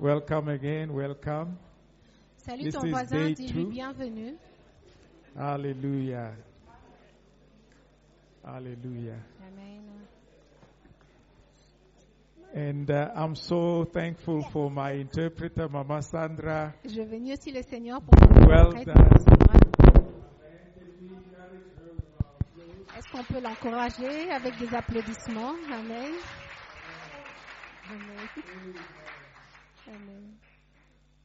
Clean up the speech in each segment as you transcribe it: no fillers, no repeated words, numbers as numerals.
Welcome again, welcome. Salut This ton is voisin, day dis-lui 2. bienvenue. Hallelujah. Hallelujah. Amen. And I'm so thankful for my interpreter, Mama Sandra. Je bénis aussi le Seigneur pour mon Well interprète. done. Est-ce qu'on peut l'encourager avec des applaudissements? Amen. Amen. Amen.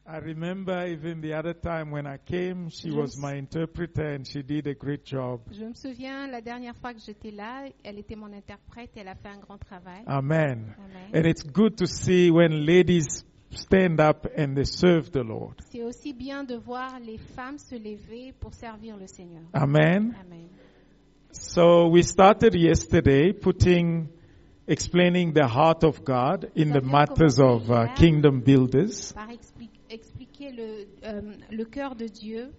I remember even the other time when I came, she was my interpreter and she did a great job. Je me souviens la dernière fois que j'étais là, elle était mon interprète et elle a fait un grand travail. Amen. Amen. And it's good to see when ladies stand up and they serve the Lord. C'est aussi bien de voir les femmes se lever pour servir le Seigneur. Amen. Amen. So we started yesterday explaining the heart of God in the matters of kingdom builders. Par expliquer le cœur de Dieu.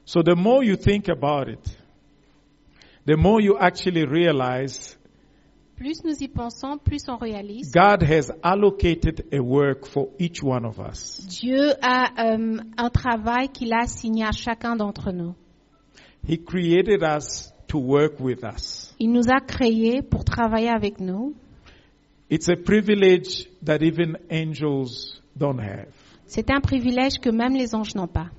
So the more you think about it, the more you actually realize Plus nous y pensons, plus on réalise. God has allocated a work for each one of us. Dieu a un travail qu'il a assigné à chacun d'entre nous. He created us to work with us. Il nous a créés pour travailler avec nous. It's a privilege that even angels don't have. C'est un privilège que même les anges n'ont pas.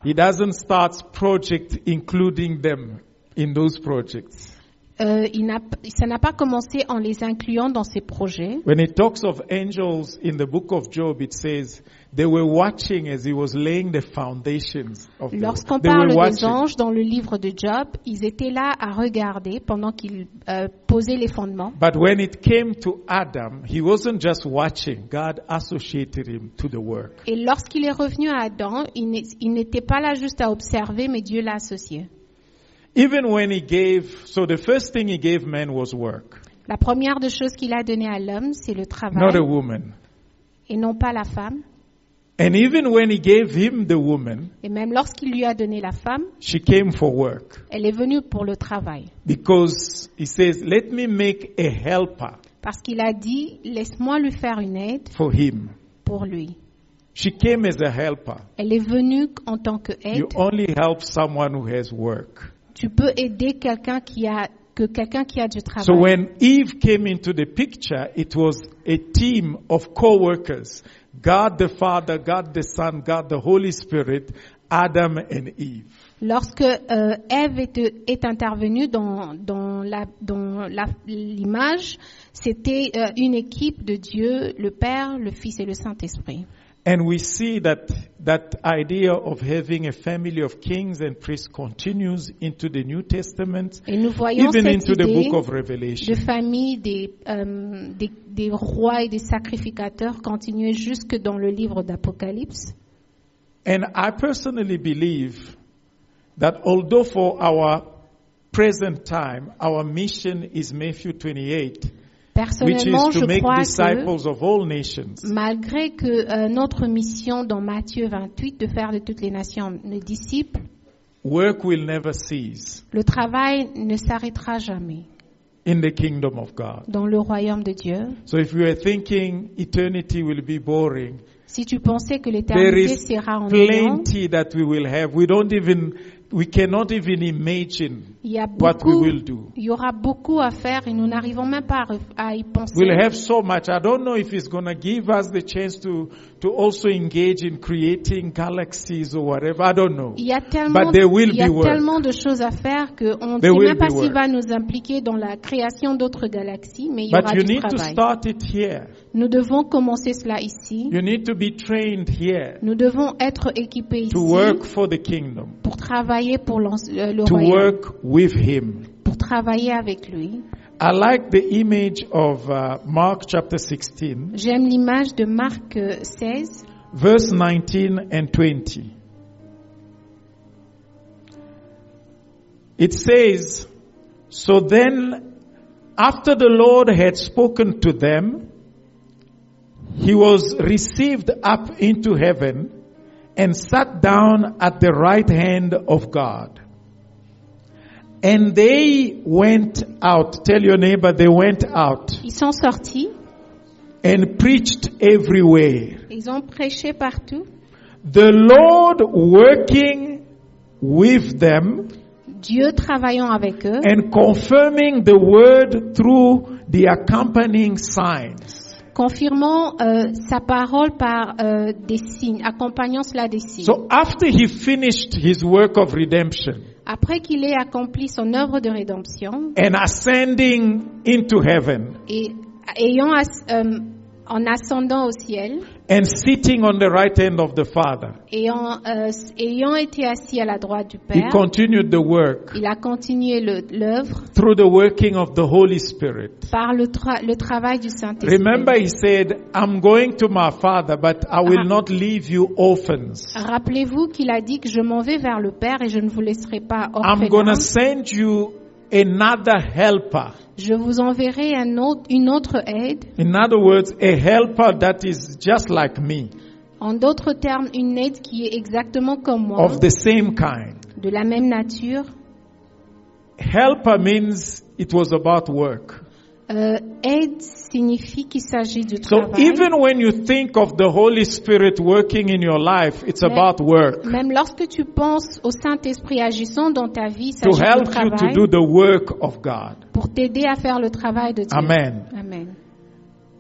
He doesn't start project including them in those projects. Ça n'a pas commencé en les incluant dans ses projets. When it talks of angels in the book of Job, it says they were watching as he was laying the foundations of the world. Lorsqu'on They were parle des watching. anges dans le livre de Job, ils étaient là à regarder pendant qu'il posait les fondements. But when it came to Adam, he wasn't just watching. God associated him to the work. Et lorsqu'il est revenu à Adam, il n'était pas là juste à observer, mais Dieu l'a associé. Even when he gave, so the first thing he gave man was work, La première des choses qu'il a donné à l'homme, c'est le travail, not a woman. et non pas la femme. And even when he gave him the woman, Et même lorsqu'il lui a donné la femme, she came for work. elle est venue pour le travail. Because he says, let me make a helper Parce qu'il a dit, laisse-moi lui faire une aide for him. pour lui. She came as a helper. Elle est venue en tant que aide. You only help someone who has work. Tu peux aider quelqu'un qui a du travail. So when Eve came into the picture, it was a team of co-workers. God the Father, God the Son, God the Holy Spirit, Adam and Eve. Lorsque Ève est intervenue dans l'image, c'était une équipe de Dieu, le Père, le Fils et le Saint-Esprit. And we see that idea of having a family of kings and priests continues into the New Testament, Et nous voyons even cette into the idée book of Revelation. de famille des rois et des sacrificateurs continuer jusque dans le livre d'Apocalypse. And I personally believe that although for our present time, our mission is Matthew 28, which is Personnellement, to je make crois que disciples of all nations. malgré que notre mission dans Matthieu 28 de faire de toutes les nations des disciples, Work will never cease le travail ne s'arrêtera jamais in the kingdom of God. dans le royaume de Dieu. So if you are thinking eternity will be boring, Si tu pensais que there l'éternité is sera ennuyante, plenty that we will have. We cannot even imagine il y a what we beaucoup, will do. il y aura beaucoup à faire et nous n'arrivons même pas à y penser. We'll have so much. I don't know if it's going to give us the chance to also engage in creating galaxies or whatever. I don't know. Il y a tellement, But there will il y a be work. tellement de choses à faire qu'on ne There sait will même pas be s'il work. va nous impliquer dans la création d'autres galaxies, mais il y But aura you du need to travail. start it here. Nous devons commencer cela ici. You need to be trained here Nous devons être équipés ici to work for the kingdom, pour travailler pour le to royaume, work with Him. pour travailler avec lui. I like the image of Mark chapter 16, J'aime l'image de Marc 16, verse 19 and 20. It says, so then after the Lord had spoken to them, He was received up into heaven and sat down at the right hand of God. And they went out. Tell your neighbor, they went out. ils sont sortis and preached everywhere. Ils ont prêché partout. The Lord working with them Dieu travaillant avec eux and confirming the word through the accompanying signs. confirmant sa parole par des signes, accompagnant cela des signes. So after he finished his work of redemption Après qu'il ait accompli son œuvre de rédemption and ascending into heaven et en ascendant au ciel and sitting on the right hand of the Father, et ayant été assis à la droite du he Père, continued the work il a continué l'œuvre through the working of the Holy Spirit. par le travail du Saint-Esprit. Remember, he said, I'm going to my Father, but I will not leave you orphans. Rappelez-vous qu'il a dit que je m'en vais vers le Père et je ne vous laisserai pas I'm going to orphelins. send you another helper. Je vous enverrai une autre aide. In other words, a helper that is just like me, En d'autres termes, une aide qui est exactement comme moi, of the same kind. de la même nature. Helper means it was about work. Aide signifie qu'il s'agit du So travail. even when you think of the Holy Spirit working in your life, it's about work. Même lorsque tu penses au Saint-Esprit agissant dans ta vie, il To s'agit du help you to travail do the work of God. pour t'aider à faire le travail de Dieu. Amen. Amen.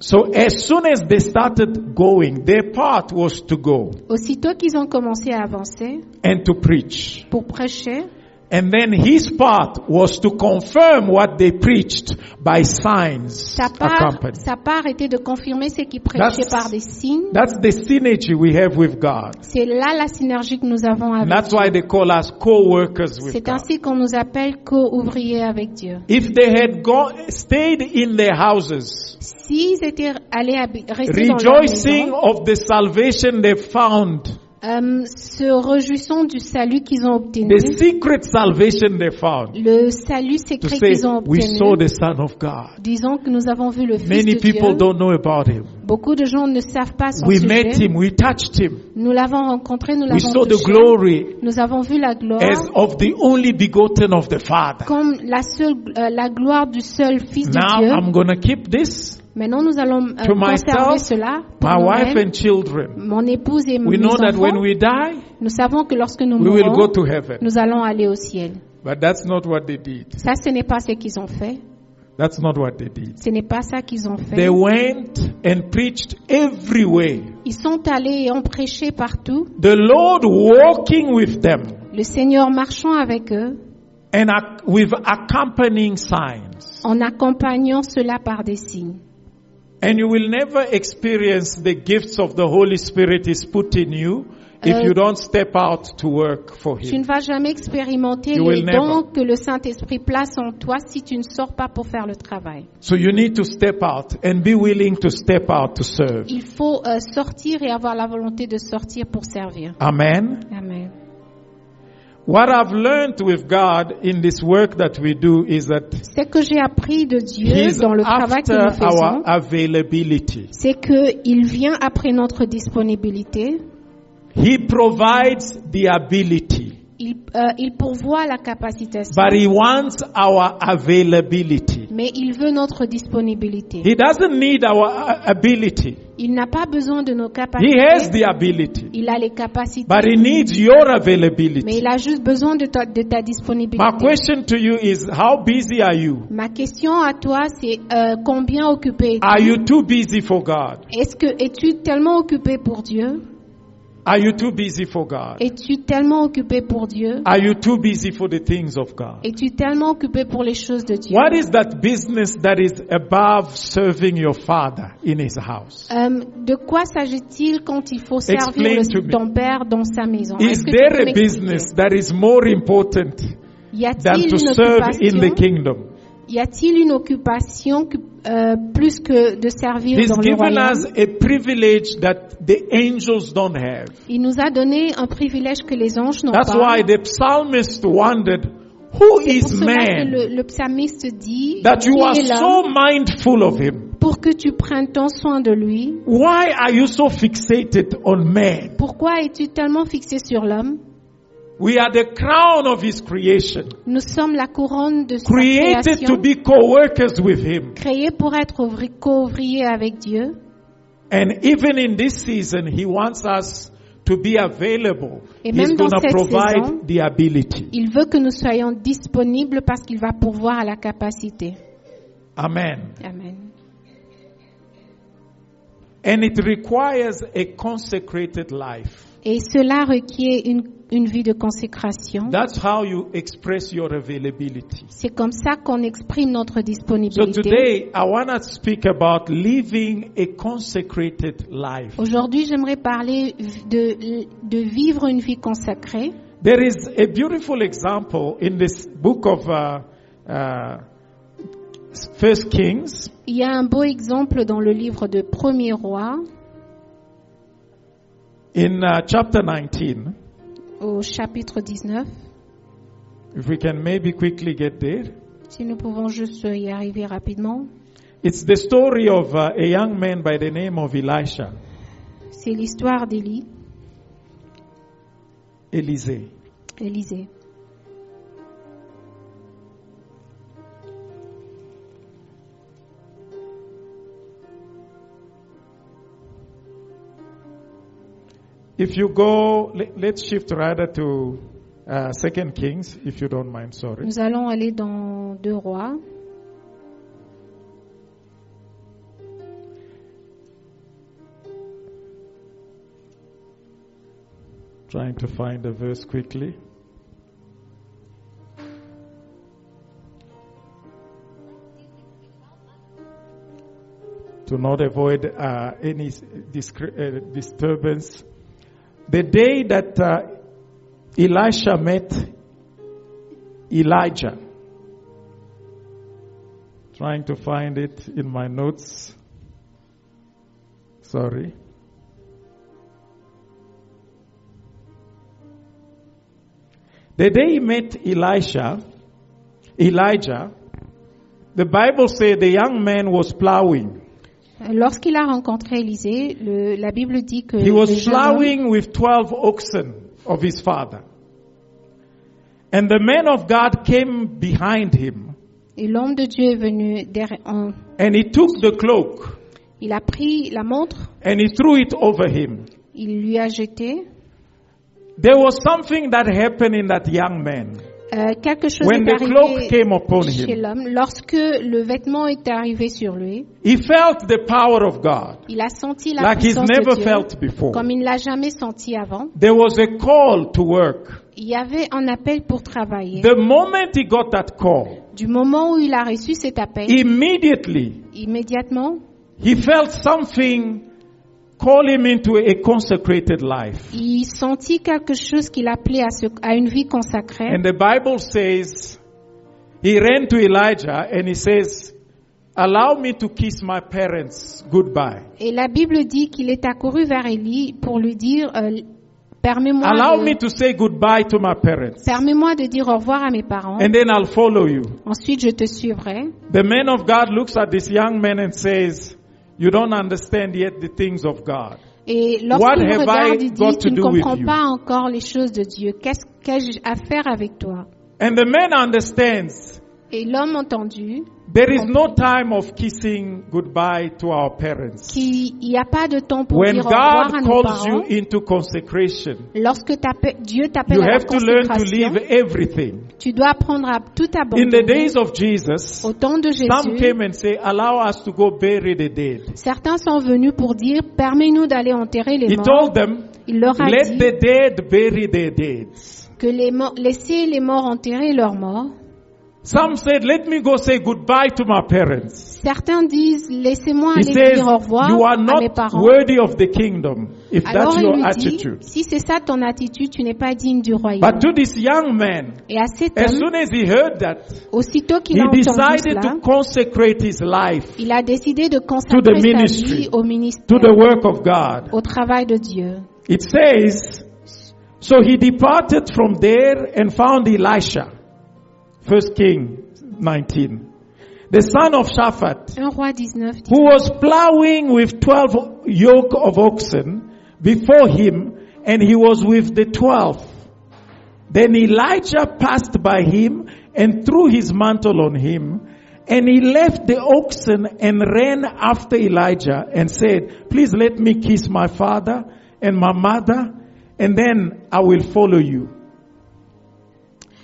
So as soon as they started going, their part was to go Aussitôt qu'ils ont commencé à avancer and to preach. pour prêcher, And then his part was to confirm what they preached by signs accompanied. sa part était de confirmer ce qu'ils prêchaient That's- par des signes. That's the synergy we have with God. C'est là la synergie que nous avons And avec that's Dieu. why they call us co-workers with C'est God. ainsi qu'on nous appelle co-ouvriers avec Dieu. If they had stayed in their houses, S'ils étaient allés rester dans leur rejoicing maison, of the salvation they found, se réjouissant du salut qu'ils ont obtenu, the secret salvation they found, le salut to secret say, qu'ils ont we saw obtenu, the Son of God. disons que nous avons vu le Fils Many de people Dieu. don't know about him. Beaucoup de gens ne savent pas son We met sujet. him, we touched him, Nous l'avons rencontré, nous we l'avons saw the touché. glory Nous avons vu la gloire as of the only begotten of the Father. comme la gloire du seul Fils de Now Dieu. I'm going to keep this Maintenant, nous allons to conserver myself, cela pour my wife nous-mêmes, and children. mon épouse et We mes know that enfants. when we die, Nous savons que lorsque nous we will go mourrons, to heaven. nous allons aller au ciel. But that's not what they did. Ça, ce n'est pas ce qu'ils ont fait. That's not what they did. Ce n'est pas ça qu'ils ont fait. They went and preached everywhere. Ils sont allés et ont prêché partout. The Lord walking with them Le Seigneur marchant avec eux, and with accompanying signs. en accompagnant cela par des signes. And you will never experience the gifts of the Holy Spirit is put in you if you don't step out to work for Tu ne Him. vas jamais expérimenter You les will never. dons que le Saint-Esprit place en toi si tu ne sors pas pour faire le travail. So you need to step out and be willing to step out to serve. Il faut sortir et avoir la volonté de sortir pour servir. Amen. Amen. What I've learned with God in this work that we do is that Ce que j'ai appris de Dieu He's dans le travail que after nous our faisons, availability. c'est qu'il vient après notre disponibilité. He provides the ability, Il pourvoit la capacitation, but He wants our availability. mais il veut notre disponibilité. He doesn't need our ability. Il n'a pas besoin de nos He has capacités. the ability, Il a les capacités, but He needs your mais availability. il a juste besoin de ta My disponibilité. question to you is, how busy are you? Ma question à toi, c'est combien occupé es-tu? Are you too busy for God? Es-tu tellement occupé pour Dieu? Are you too busy for God? Es-tu tellement occupé pour Dieu? Are you too busy for the things of God? Es-tu tellement occupé pour les choses de Dieu? What is that business that is above serving your father in his house? De quoi s'agit-il quand il faut servir Explain to me. ton père dans sa maison? Is Est-ce que tu there peux a m'expliquer? business that is more important Y than a-t-il to une serve in the occupation? kingdom? Y a-t-il une occupation plus que de servir He's dans le given royaume? us a privilege that the angels don't have. Il nous a donné un privilège que les anges n'ont That's pas. why the psalmist wondered, who C'est is pour cela que man le psalmiste dit that you qui are est l'homme so mindful of him? pour que tu prennes ton soin de lui. Why are you so fixated on man? Pourquoi es-tu tellement fixé sur l'homme? We are the crown of his creation, Nous sommes la couronne de sa created to création, be co-workers with him. créés pour être co-ouvriers avec Dieu. And even in this season, He wants us to be available. Et He's même dans going to cette provide saison, the ability. Il veut que nous soyons disponibles parce qu'il va pourvoir à la capacité. Amen. Amen. And it requires a consecrated life. Et cela requiert une vie de consécration. That's how you express your availability. C'est comme ça qu'on exprime notre So disponibilité. today, I want to speak about living a consecrated life. Aujourd'hui, j'aimerais parler de vivre une vie consacrée. There is a beautiful example in this book of First Kings. Il y a un beau exemple dans le livre de Premier Roi, In chapter 19, au chapitre 19. if we can maybe quickly get there. Si nous pouvons juste y arriver rapidement. It's the story of a young man by the name of Elisha, C'est l'histoire d'Élie, Élisée. Élisée. If you go, let's shift rather to 2 Kings, if you don't mind, sorry. Nous allons aller dans 2 Rois. Trying to find the verse quickly. To not avoid any disturbance. The day that Elisha met Elijah. Trying to find it in my notes. Sorry. The day he met Elijah, the Bible says the young man was plowing. Lorsqu'il a rencontré Élisée, la Bible dit que He was le jeune homme, plowing with 12 oxen of his father. And the man of God came behind him. et l'homme de Dieu est venu And he took the cloak il a pris la montre, and he threw it over him. il lui a jeté. There was something that happened in that young man. Quelque chose When est the cloak arrivé came upon chez him, l'homme. Lorsque le vêtement est arrivé sur lui, he felt the power of God il a senti la like he's puissance never de Dieu felt before. comme il ne l'a jamais senti avant. There was a call to work. Il y avait un appel pour travailler. The moment he got that call, Du moment où il a reçu cet appel, immediately immédiatement, he felt something call him into a consecrated life. il sentit quelque chose qui l'appelait à une vie consacrée. And the Bible says he ran to Elijah and he says, allow me to kiss my parents goodbye. Et la Bible dit qu'il est accouru vers Élie pour lui dire, Allow me to say goodbye to my parents. permets-moi de dire au revoir à mes parents. And then I'll follow you. Ensuite, je te suivrai. The man of God looks at this young man and says, you don't understand yet the things of God. Et What lorsqu'il have regarde, I il got dit, to tu ne do with comprends you? pas encore les choses de Dieu. Qu'ai-je à faire avec toi? And the man understands Et l'homme entendu there is no time of kissing goodbye to our parents. qu'il n'y a pas de temps pour When dire au revoir à God nos calls you parents. into consecration, Lorsque Dieu t'appelle you à la have to learn to consécration, leave everything. tu dois apprendre à tout In the abandonner. days of Jesus, Au temps de some Jésus, came and say, allow us to go bury the dead. certains sont venus pour dire, permets-nous d'aller enterrer les He morts. told them, Il leur a let dit the dead bury their dead. que laissez les morts enterrer leurs morts. Some said, let me go say goodbye to my parents. Certains disent, laissez-moi He aller says, dire au revoir you are à mes not parents. worthy of the kingdom, if Alors that's il your lui dit, attitude. si c'est ça ton attitude, tu n'es pas digne du royaume. But to this young man, Et à cet as homme, soon as he heard that, aussitôt qu'il he a entendu decided cela, to consecrate his life il a décidé de to the consacrer sa ministry, vie au to ministère, the work of God. au travail de Dieu. It says, so he departed from there and found Elisha, 1 King 19, the son of Shaphat, 1 Roi 19 dit, who was plowing with 12 yoke of oxen before him, and he was with the 12. Then Elijah passed by him and threw his mantle on him, And he left the oxen and ran after Elijah and said, please let me kiss my father and my mother, and then I will follow you.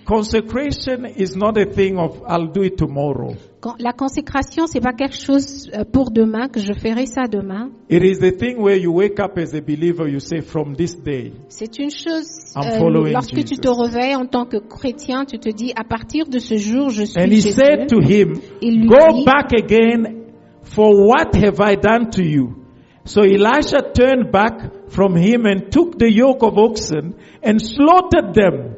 Consecration is not a thing of, I'll do it tomorrow. La consécration, c'est pas quelque chose pour demain, que je ferai ça demain. It is the thing where you wake up as a believer, you say, from this day, C'est une chose, I'm following lorsque tu te Jesus. réveilles en tant que chrétien, tu te dis, à partir de ce jour, je suis And he Jésus. said to him, Il lui go dit, back again, for what have I done to you? So Elisha turned back from him and took the yoke of oxen and slaughtered them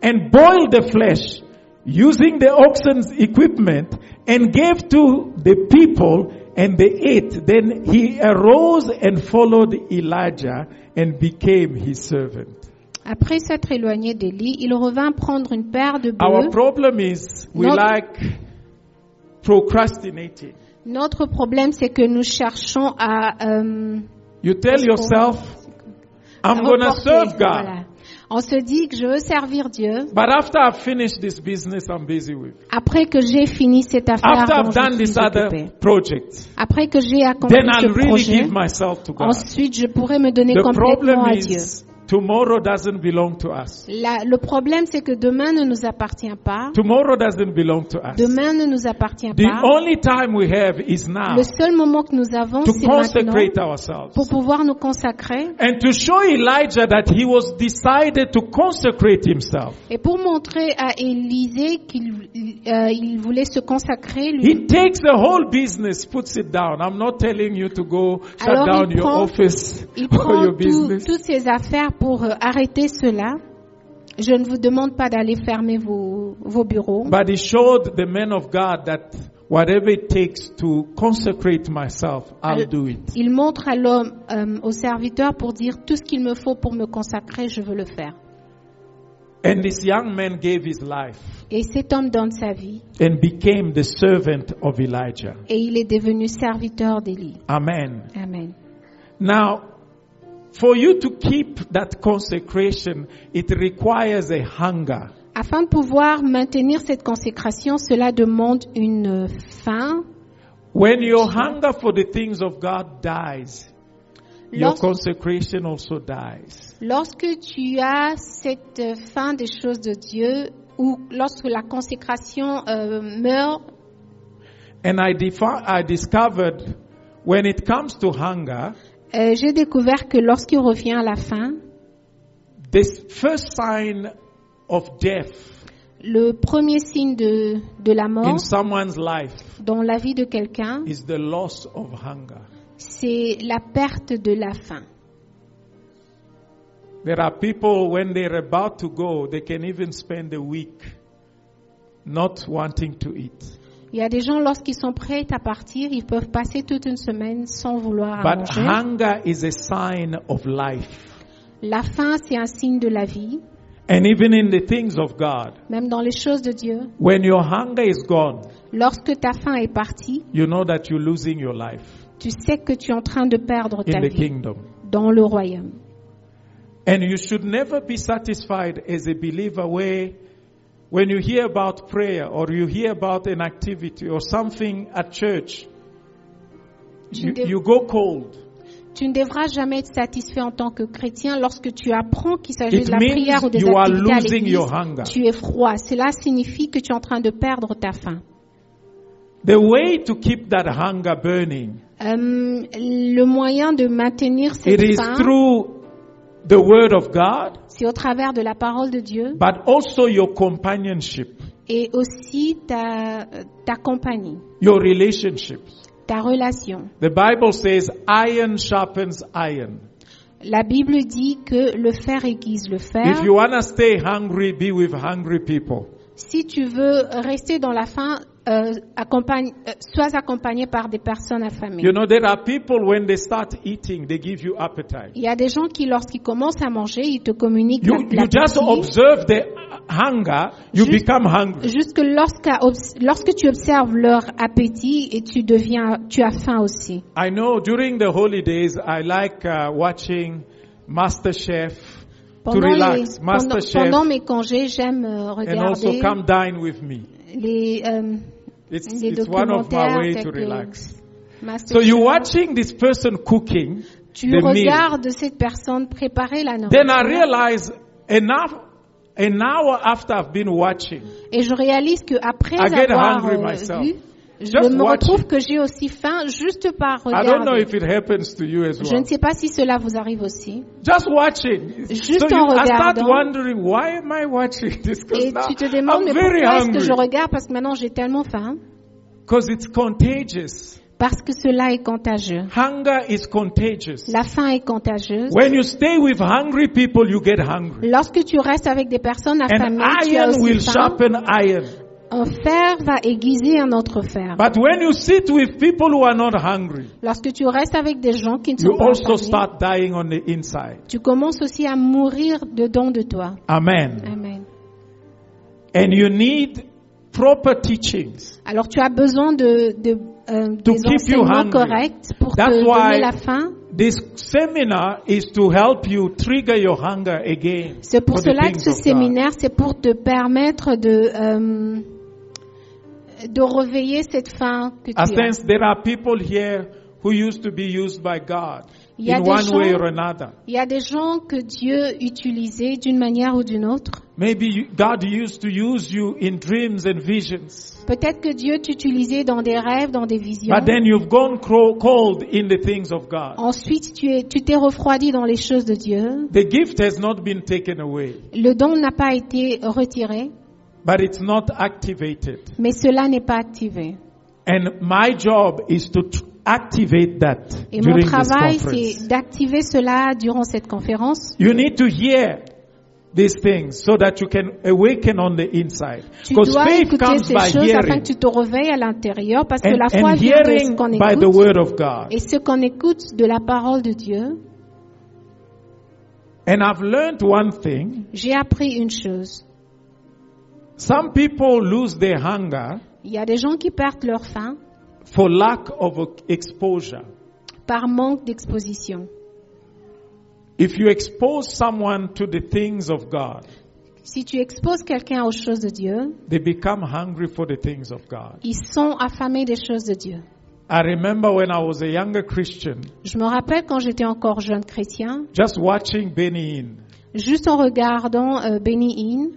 and boiled the flesh using the oxen's equipment and gave to the people and they ate. Then he arose and followed Elijah and became his servant. Après s'être éloigné d'Élie, il revint prendre une paire de Our bœufs. problem is we like procrastinating. Notre problème, c'est que nous cherchons à You tell yourself, I'm going to reporter. serve God. Voilà. On se dit que je veux servir Dieu. But after I've finished this business I'm busy with, Après que j'ai fini cette affaire, after dont I've je done suis this other occupée. project, Après que j'ai accompli then ce I'll really projet, give myself to God. ensuite je pourrais me donner The complètement problem à Dieu. is tomorrow doesn't belong to us. Le problème, c'est que demain ne nous appartient pas. Tomorrow doesn't belong to us. Demain ne nous appartient The pas. only time we have is now Le seul moment que nous avons, to c'est maintenant consecrate ourselves. pour pouvoir nous consacrer And to show Elijah that he was decided to consecrate himself. et pour montrer à Élisée qu'il voulait se consacrer. Lui. He takes the whole business, puts it down. I'm not telling you to go shut Alors, down il your prend- office Il or prend your business. toutes ses affaires pour arrêter cela. Je ne vous demande pas d'aller fermer vos bureaux. But he showed the men of God that whatever it takes to consecrate myself, I'll do it. Il montre à l'homme, au serviteur, pour dire tout ce qu'il me faut pour me consacrer, je veux le faire. And this young man gave his life Et cet homme donne sa vie and became the servant of Elijah. et il est devenu serviteur d'Élie. Amen. Amen. Now, for you to keep that consecration, it requires a hunger. Afin de pouvoir maintenir cette consécration, cela demande une faim. When your hunger for the things of God dies, your Lorsque, consecration also dies. lorsque tu as cette faim des choses de Dieu, ou lorsque la consécration meurt, And I discovered when it comes to hunger, j'ai découvert que lorsqu'il revient à la faim, this first sign of death le premier signe de la in mort someone's life dans la vie de quelqu'un, is the loss of hunger. c'est la perte de la faim. There are people when they're about to go, they can even spend a week not wanting to eat. Il y a des gens, lorsqu'ils sont prêts à partir, ils peuvent passer toute une semaine sans vouloir But manger. hunger is a sign of life. La faim, c'est un signe de la vie, And even in the things of God, même dans les choses de Dieu. when your hunger is gone, Lorsque ta faim est partie, you know that you're losing your life tu sais que tu es en train de perdre ta in the vie kingdom. dans le royaume. And you should never be satisfied as a believer where when you hear about prayer or you hear about an activity or something at church, you go cold. Tu ne devras jamais être satisfait en tant que chrétien lorsque tu apprends qu'il s'agit It de la means prière ou des you are activités à losing l'église. your hunger. Tu es froid. Cela signifie que tu es en train de perdre ta faim. The way to keep that hunger burning, Le moyen de maintenir it cette is faim, through the word of God, c'est au travers de la parole de Dieu but also your companionship, et aussi ta compagnie, your relationships. ta relation. The Bible says iron sharpens iron. La Bible dit que le fer aiguise le fer. If you want to stay hungry, be with hungry people. Si tu veux rester dans la faim, sois accompagné par des personnes affamées. You know, there are people when they start eating, they give you appetite. Il y a des gens qui, lorsqu'ils commencent à manger, ils te communiquent You just l'appétit. observe the hunger, you become hungry. Jusque lorsque tu observes leur appétit et tu as faim aussi. I know during the holidays, I like watching MasterChef to relax. MasterChef Pendant mes congés, j'aime and also regarder come dine with me. des It's one of my documentaires ways tels to que relax. So MasterChef. you're watching this person cooking Tu the meal. regardes cette personne préparer la Then I nourriture. realize an hour after I've been watching, Et je réalise qu'après I get avoir hungry myself. vu, je Just me retrouve watching. que j'ai aussi faim juste par I don't know regarder. if it happens to you as Je well. ne sais pas si cela vous arrive aussi. Just watching. Juste So en I start regardant. wondering, why am I watching this? Et Because now tu te demandes, I'm mais very pourquoi est-ce que je hungry. regarde? Parce que maintenant j'ai tellement faim. Because it's contagious. Parce que cela est contagieux. Hunger is contagious. La faim est contagieuse. When you stay with hungry people, you get hungry. Lorsque tu restes avec des personnes And affamées, tu as iron will aussi faim. sharpen iron. Un fer va aiguiser un autre fer. But when you sit with people who are not hungry, Lorsque tu restes avec des gens qui ne you sont pas also affamés, start dying on the inside. tu commences aussi à mourir dedans de toi. Amen. Amen. And you need proper teachings. Alors tu as besoin des keep you enseignements hungry. corrects pour That's te why donner la faim. This seminar is to help you trigger your hunger again. C'est pour for the cela que things ce of God. séminaire, c'est pour te permettre de réveiller cette fain que tu as. Since there are people here who used to be used by God Il y a in des one gens- way or another. Il y a des gens que Dieu utilisait d'une manière ou d'une autre. Maybe God used to use you in dreams and visions. Peut-être que Dieu t'utilisait dans des rêves, dans des visions. But then you've gone cold in the things of God. Ensuite, tu t'es refroidi dans les choses de Dieu. The gift has not been taken away, Le don n'a pas été retiré, but it's not activated. mais cela n'est pas activé. And my job is to activate that Et mon during this travail, conference. c'est d'activer cela durant cette conférence. You need to hear these things so that you can awaken on the inside. Tu Because dois faith écouter comes ces by choses afin hearing, que tu te réveilles à l'intérieur, parce que la foi and vient de ce hearing qu'on by the écoute. word of God. Et ce qu'on écoute de la parole de Dieu, And I've learned one thing. j'ai appris une chose. Some people lose their hunger Il y a des gens qui perdent leur faim for lack of exposure. par manque d'exposition. If you expose someone to the things of God, Si tu exposes quelqu'un aux choses de Dieu, they become hungry for the things of God. ils sont affamés des choses de Dieu. I remember when I was a younger Christian, Je me rappelle quand j'étais encore jeune chrétien, just watching Benny Hinn, juste en regardant Benny Hinn,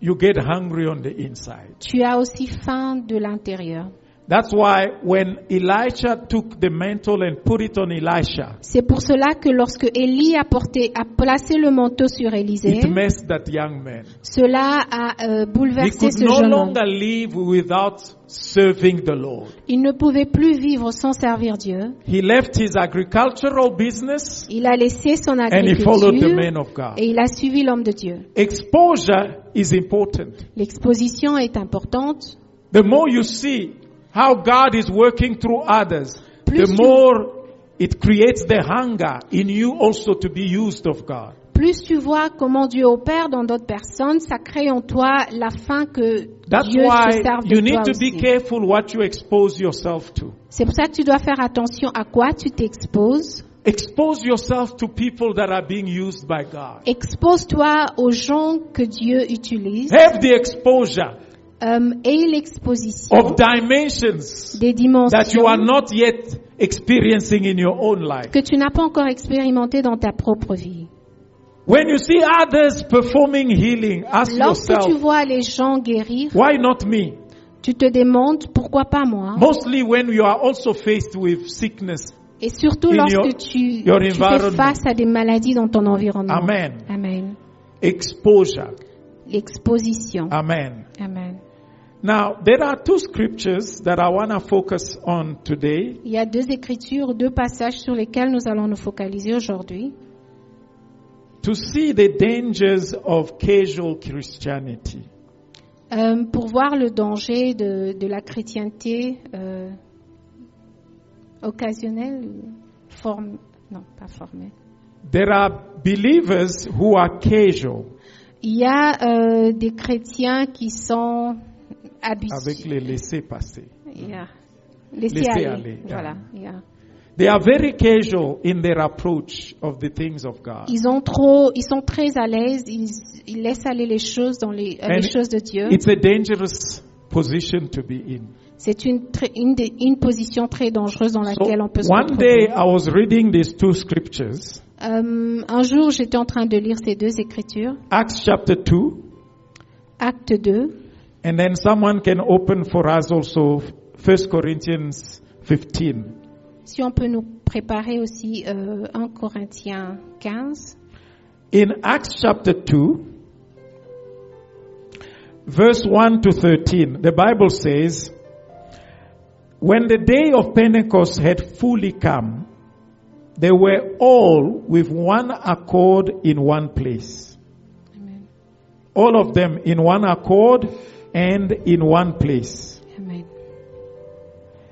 you get hungry on the inside. tu as aussi faim de l'intérieur. That's why when Elisha took the mantle and put it on Elisha, C'est pour cela que lorsque Élie a placé le manteau sur Élisée, it messed that young man. cela a He bouleversé could ce no jeune homme. longer live without serving the Lord. Il ne pouvait plus vivre sans servir Dieu. He left his agricultural business Il a laissé son and he followed the agriculture man of God. et il a suivi l'homme de Dieu. Exposure is important. L'exposition est importante. The more you see how God is working through others, Plus the tu- more it creates the hunger in you also to be used of God. Plus tu vois comment Dieu opère dans d'autres personnes, ça crée en toi la faim que That's Dieu se why serve you de need toi to be aussi. careful what you expose yourself to. C'est pour ça que tu dois faire attention à quoi tu t'exposes. Expose yourself to people that are being used by God. Expose-toi aux gens que Dieu utilise. Have the exposure Et l'exposition of dimensions des that you are dimensions not yet experiencing in your own life. que tu n'as pas encore expérimenté dans ta propre vie. When you see others performing healing, ask Lorsque tu yourself, vois les gens guérir, why not me? tu te demandes pourquoi pas moi. Mostly when you are also faced with sickness. Et surtout in lorsque tu your fais environment. face à des maladies dans ton environnement. Amen. Amen. Exposure. L'exposition. Amen. Amen. Now, there are two scriptures that I want to focus on today. Il y a deux écritures, deux passages sur lesquels nous allons nous focaliser aujourd'hui. To see the dangers of casual Christianity. Pour voir le danger de la chrétienté occasionnelle, non, pas formelle. There are believers who are casual Il y a des chrétiens qui sont avec habitués. les laissés-passer. Laisser Laisser aller. aller, Voilà. They are very casual in their approach of the things of God. Ils sont très à l'aise. Ils laissent aller les choses dans les And choses de Dieu. It's a dangerous position to be in. C'est une position très dangereuse dans laquelle on peut se One day retrouver. I was reading these two scriptures, Un jour, j'étais en train de lire ces deux écritures, Acts chapter 2, Acte 2, and then someone can open for us also 1 Corinthians 15. si on peut nous préparer aussi 1 Corinthiens 15. In Acts chapter 2, verse 1 to 13, the Bible says, when the day of Pentecost had fully come, they were all with one accord in one place. Amen. All of them in one accord and in one place. Amen.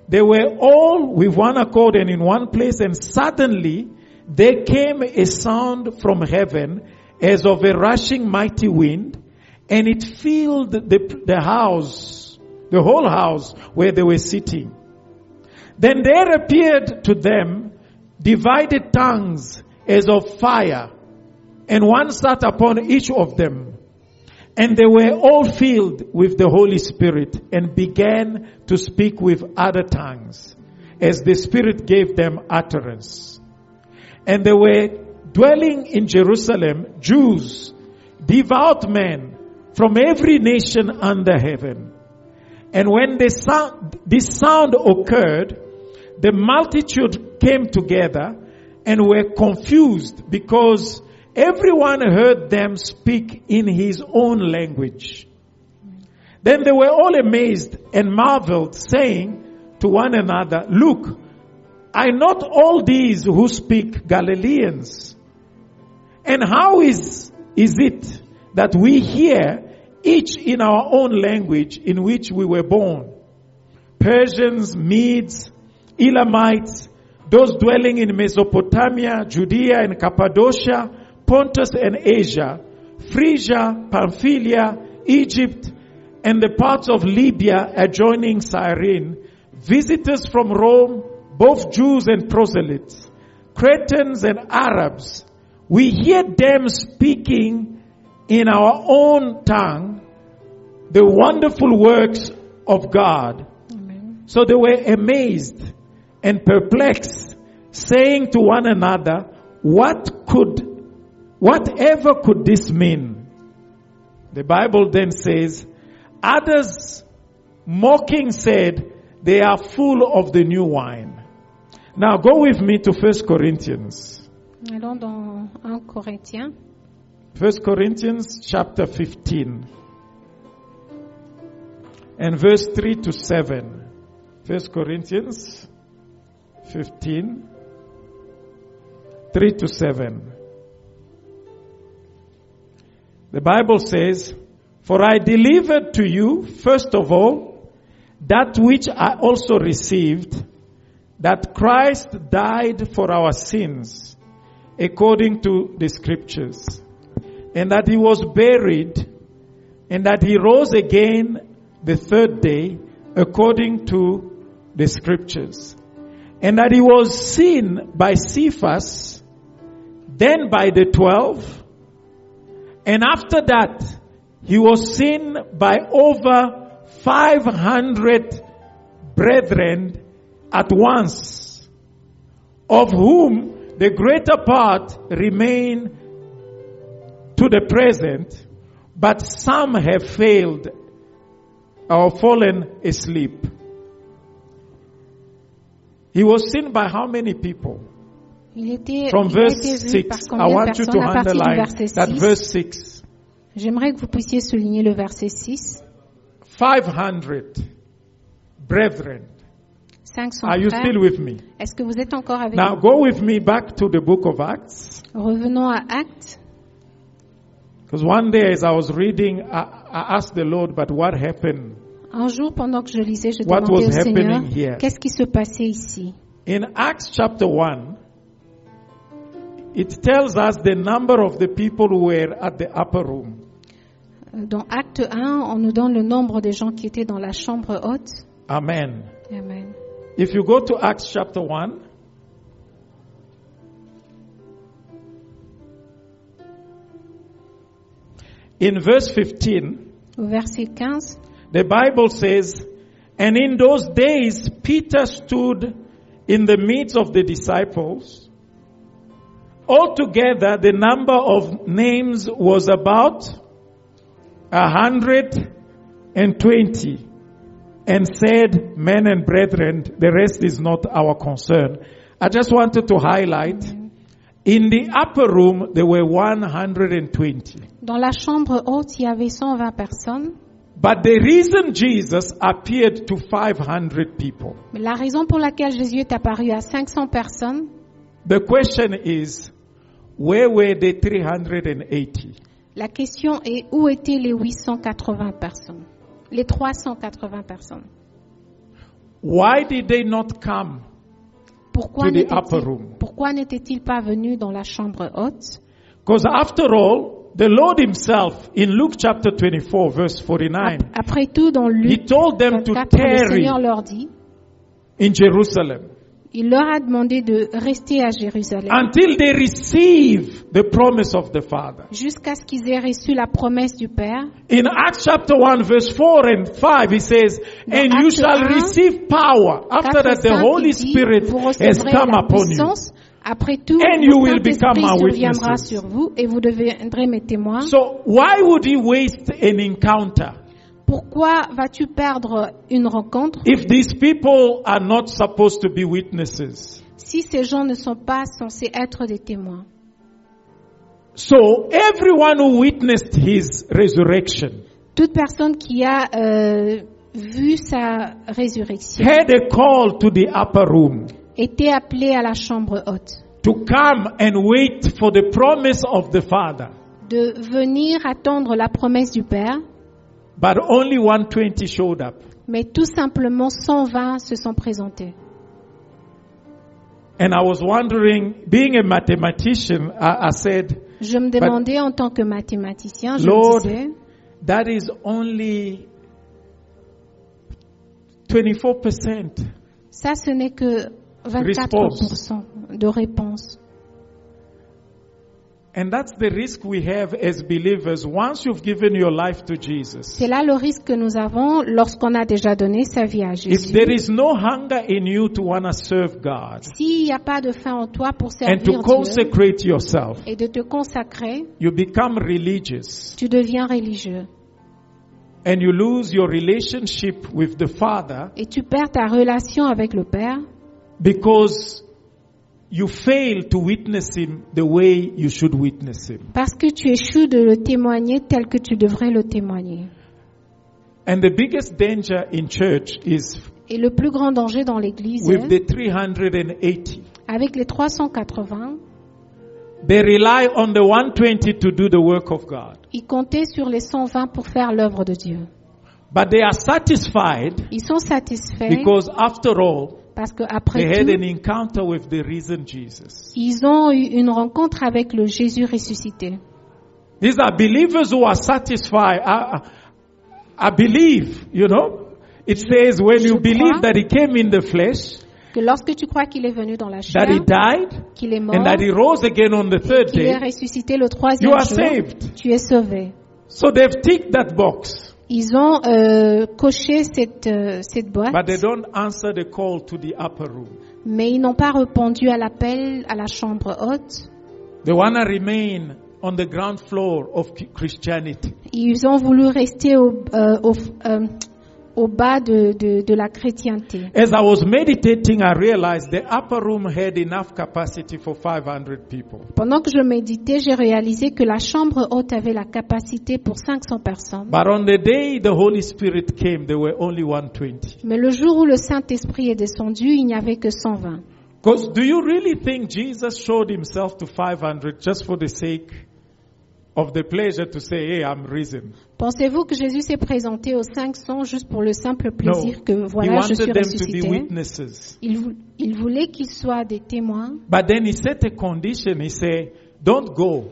They were all with one accord and in one place, and suddenly there came a sound from heaven as of a rushing mighty wind, and it filled the house, the whole house where they were sitting. Then there appeared to them divided tongues as of fire, and one sat upon each of them. And they were all filled with the Holy Spirit and began to speak with other tongues as the Spirit gave them utterance. And they were dwelling in Jerusalem, Jews, devout men from every nation under heaven. And when this sound occurred, the multitude came together and were confused because everyone heard them speak in his own language. Then they were all amazed and marveled, saying to one another, "Look, are not all these who speak Galileans? And how is it that we hear each in our own language in which we were born? Persians, Medes, Elamites, those dwelling in Mesopotamia, Judea and Cappadocia, Pontus and Asia, Phrygia, Pamphylia, Egypt, and the parts of Libya adjoining Cyrene, visitors from Rome, both Jews and proselytes, Cretans and Arabs, we hear them speaking in our own tongue the wonderful works of God." Amen. So they were amazed and perplexed, saying to one another, whatever could this mean? The Bible then says, others mocking said, they are full of the new wine. Now go with me to 1 Corinthians. Allons dans 1 Corinthiens, 1 Corinthians chapter 15 and verse 3 to 7. 1 Corinthians 15, 3 to 7. The Bible says, "For I delivered to you, first of all, that which I also received, that Christ died for our sins, according to the scriptures, and that he was buried, and that he rose again the third day, according to the scriptures, and that he was seen by Cephas, then by the 12, and after that he was seen by over 500 brethren at once, of whom the greater part remain to the present, but some have failed or fallen asleep." He was seen by how many people? From verse 6. I want you to underline that verse 6. J'aimerais que vous puissiez souligner le verset 6. 500 brethren. 500 Are you frères. still with me? Est-ce que vous êtes encore avec Now nous? go with me back to the book of Acts. Revenons à Actes. Because one day as I was reading, I asked the Lord, but what happened? Un jour, pendant que je lisais, je What demandais was au Seigneur, happening here? qu'est-ce qui se passait ici? In Acts chapter 1, it tells us the number of the people who were at the upper room. Dans Acte 1, on nous donne le nombre des gens qui étaient dans la chambre haute. Amen. Amen. If you go to Acts chapter 1, in verse 15, Au verset 15, the Bible says, And in those days, Peter stood in the midst of the disciples. Altogether, the number of names was about 120, and said, men and brethren, the rest is not our concern. I just wanted to highlight, in the upper room, there were 120. Dans la chambre haute, il y avait 120 personnes. But the reason Jesus appeared to 500 people, Mais la raison pour laquelle Jésus est apparu à 500 personnes, the question is, where were the 380? la question est où étaient les 880 personnes, les 380 personnes? Why did they not come Pourquoi to the upper room? n'étaient-ils pas venus dans la chambre haute? Because after all, the Lord himself, in Luke chapter 24, verse 49, Après tout, dans he Luc told them to 24, le tarry Seigneur leur dit, in Jerusalem il leur a demandé de rester à Jérusalem until they receive the promise of the Father. jusqu'à ce qu'ils aient reçu la promesse du Père. In Acts chapter 1, verse 4 and 5, he says, and you Acte shall 1, receive power after 4 that the 5, Holy il dit, Spirit vous has recevrez come la upon you. puissance. Après tout, And le you will become Saint-Esprit my surviendra witnesses. sur vous et vous deviendrez mes témoins. So why would he waste an encounter Pourquoi vas-tu perdre une rencontre if these people are not supposed to be witnesses? si ces gens ne sont pas censés être des témoins? So everyone who witnessed his resurrection Toute personne qui a vu sa résurrection had a call to the upper room était appelée à la chambre haute, to come and wait for the promise of the Father. de venir attendre la promesse du Père, But only 120 showed up. mais tout simplement 120 se sont présentés. And I was wondering, being a mathematician, I said, Je me demandais en tant que mathématicien, je Lord, me disais, that is only 24%. ça ce n'est que 24% de réponse. And that's the risk we have as believers once you've given your life to Jesus. C'est là le risque que nous avons lorsqu'on a déjà donné sa vie à If Jésus. there is no hunger in you to want to serve God S'il n'y a pas de faim en toi pour and to servir Dieu consecrate yourself, et de te consacrer, you become religious tu deviens religieux and you lose your relationship with the Father et tu perds ta relation avec le Père because you fail to witness Him the way you should witness Him. parce que tu échoues de le témoigner tel que tu devrais le témoigner. And the biggest danger in church is Et le plus grand danger dans l'Église, with the 380. avec les 380, They rely on the 120 to do the work of God. ils comptaient sur les 120 pour faire l'œuvre de Dieu. But they are satisfied Ils sont satisfaits because after all, parce they qu'après had tout, an encounter with the risen Jesus. ils ont eu une rencontre avec le Jésus ressuscité. These are believers who are satisfied. I believe, you know. It says when you believe that He came in the flesh, Que lorsque tu crois qu'il est venu dans la chair, that He died, qu'il est mort, and that He rose again on the third qu'il est day, ressuscité le troisième you are jour, saved. tu es sauvé. So they've ticked that box, Ils ont coché cette boîte, but they don't answer the call to the upper room. mais ils n'ont pas répondu à l'appel à la chambre haute. They want to remain on the ground floor of Christianity. Ils ont voulu rester au bas de la chrétienté. As I was meditating, I realized the upper room had enough capacity for 500 people. Pendant que je méditais, j'ai réalisé que la chambre haute avait la capacité pour 500 personnes. But on the day the Holy Spirit came, there were only 120. Mais le jour où le Saint-Esprit est descendu, il n'y avait que 120. Because do you really think Jesus showed Himself to 500 just for the sake of the pleasure to say, hey, I'm risen? Pensez-vous que Jésus s'est présenté aux 500 juste pour le simple No. plaisir que He voilà, je suis wanted them to be ressuscité? witnesses. Il voulait qu'ils soient des témoins. But then He set a condition. He said, don't go.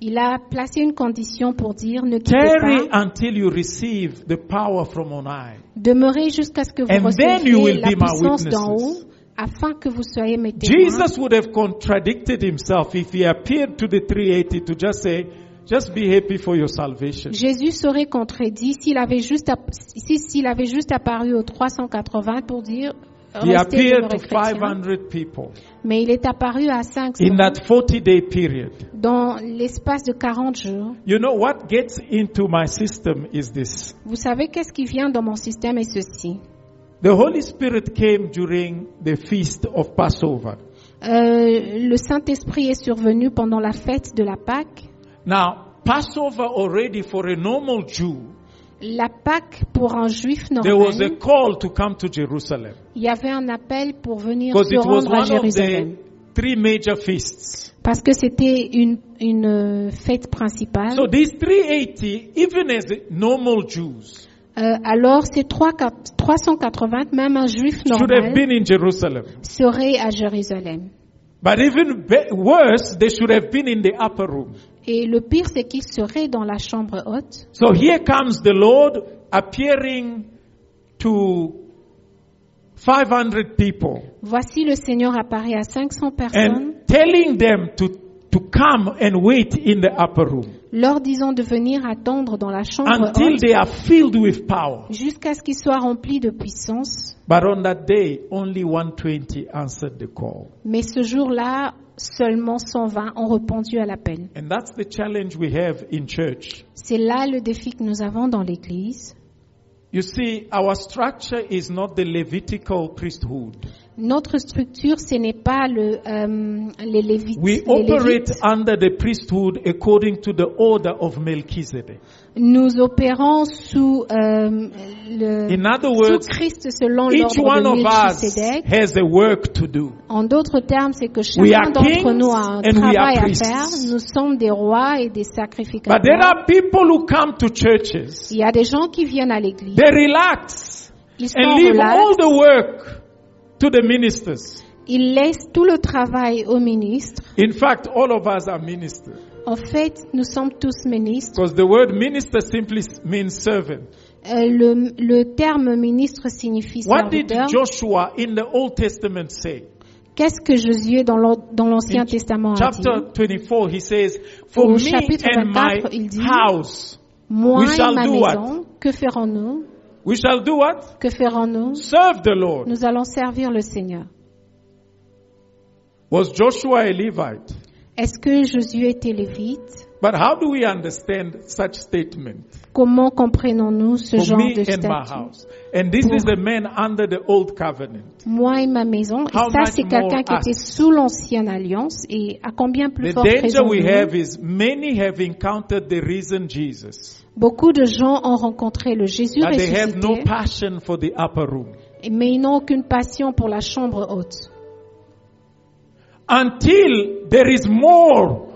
Il a placé une condition pour dire ne quittez Tarry pas, until you receive the power from on high. demeurez jusqu'à ce que vous And then you receviez will la be my puissance d'en witnesses. haut, afin que vous soyez mes témoins. Jesus would have contradicted Himself if He appeared to the 380 to just say, Just be happy for your salvation. Jésus serait contredit s'il avait juste apparu aux 380 pour dire He restez appeared to chrétiens. 500 people Mais il est apparu à 500 in that 40-day period. dans l'espace de 40 jours. You know what gets into my system is this. Vous savez qu'est-ce qui vient dans mon système est ceci. The Holy Spirit came during the feast of Passover. Le Saint-Esprit est survenu pendant la fête de la Pâque. Now, Passover already for a normal Jew, La Pâque pour un juif there was a normal, call to come to Jerusalem il y avait un appel pour venir because se it was rendre à one of Jérusalem. the 3 major feasts. Parce que c'était une fête principale. So these 380, even as normal Jews, Alors ces 380, même un juif should have normal, been in Jerusalem. serait à Jérusalem. But even worse, they should have been in the upper room. Et le pire, c'est qu'il serait dans la chambre haute. So here comes the Lord appearing to 500 people Voici le Seigneur apparaît à 500 personnes, and telling them to come and wait in the upper room leur disant de venir attendre dans la chambre until haute they are filled with power. jusqu'à ce qu'ils soient remplis de puissance. But on that day, only 120 answered the call. Mais ce jour-là, seulement 120 ont répondu à l'appel. And that's the challenge we have in church. C'est là le défi que nous avons dans l'Église. You see, our structure is not the Levitical priesthood. Notre structure, ce n'est pas les Lévites. We operate under the priesthood according to the order of Melchizedek. Nous opérons sous In other words, sous Christ selon each one l'ordre de of us Melchisedec. has a work to do. En d'autres termes, c'est que We are chacun d'entre nous a un kings and we are travail à priests. faire. Nous sommes des rois et des But sacrificateurs. there are people who come to churches, Il y a des gens qui viennent à l'église. they relax Ils sont and leave relax. all the work to the ministers. Ils laissent tout le travail aux ministres. In fact, all of us are ministers. En fait, nous sommes tous ministres. Because the word minister simply means servant. Le terme ministre signifie What did serviteur. Joshua in the Old Testament say? Qu'est-ce que Josué dans l'Ancien In Testament a dit? chapter 24, he says, For Au me chapitre and my 24, il dit, house, Moi we et shall ma do maison, que ferons-nous? we shall do what? Que ferons-nous? Serve the Lord. Nous allons servir le Seigneur. Was Joshua a Levite? Est-ce que Josué était lévite? But how do we understand such statement? Comment comprenons-nous ce For genre me de and my statut? house. And this is a man under the old covenant. Moi et ma maison. Et How ça, much c'est quelqu'un more qui était us? sous l'ancienne alliance. Et à combien plus The forte danger raison we nous? have is many have encountered the risen Jesus, Beaucoup de gens ont rencontré le Jésus but they have no ressuscité, passion for the upper room. mais ils n'ont aucune passion pour la chambre haute. Until there is more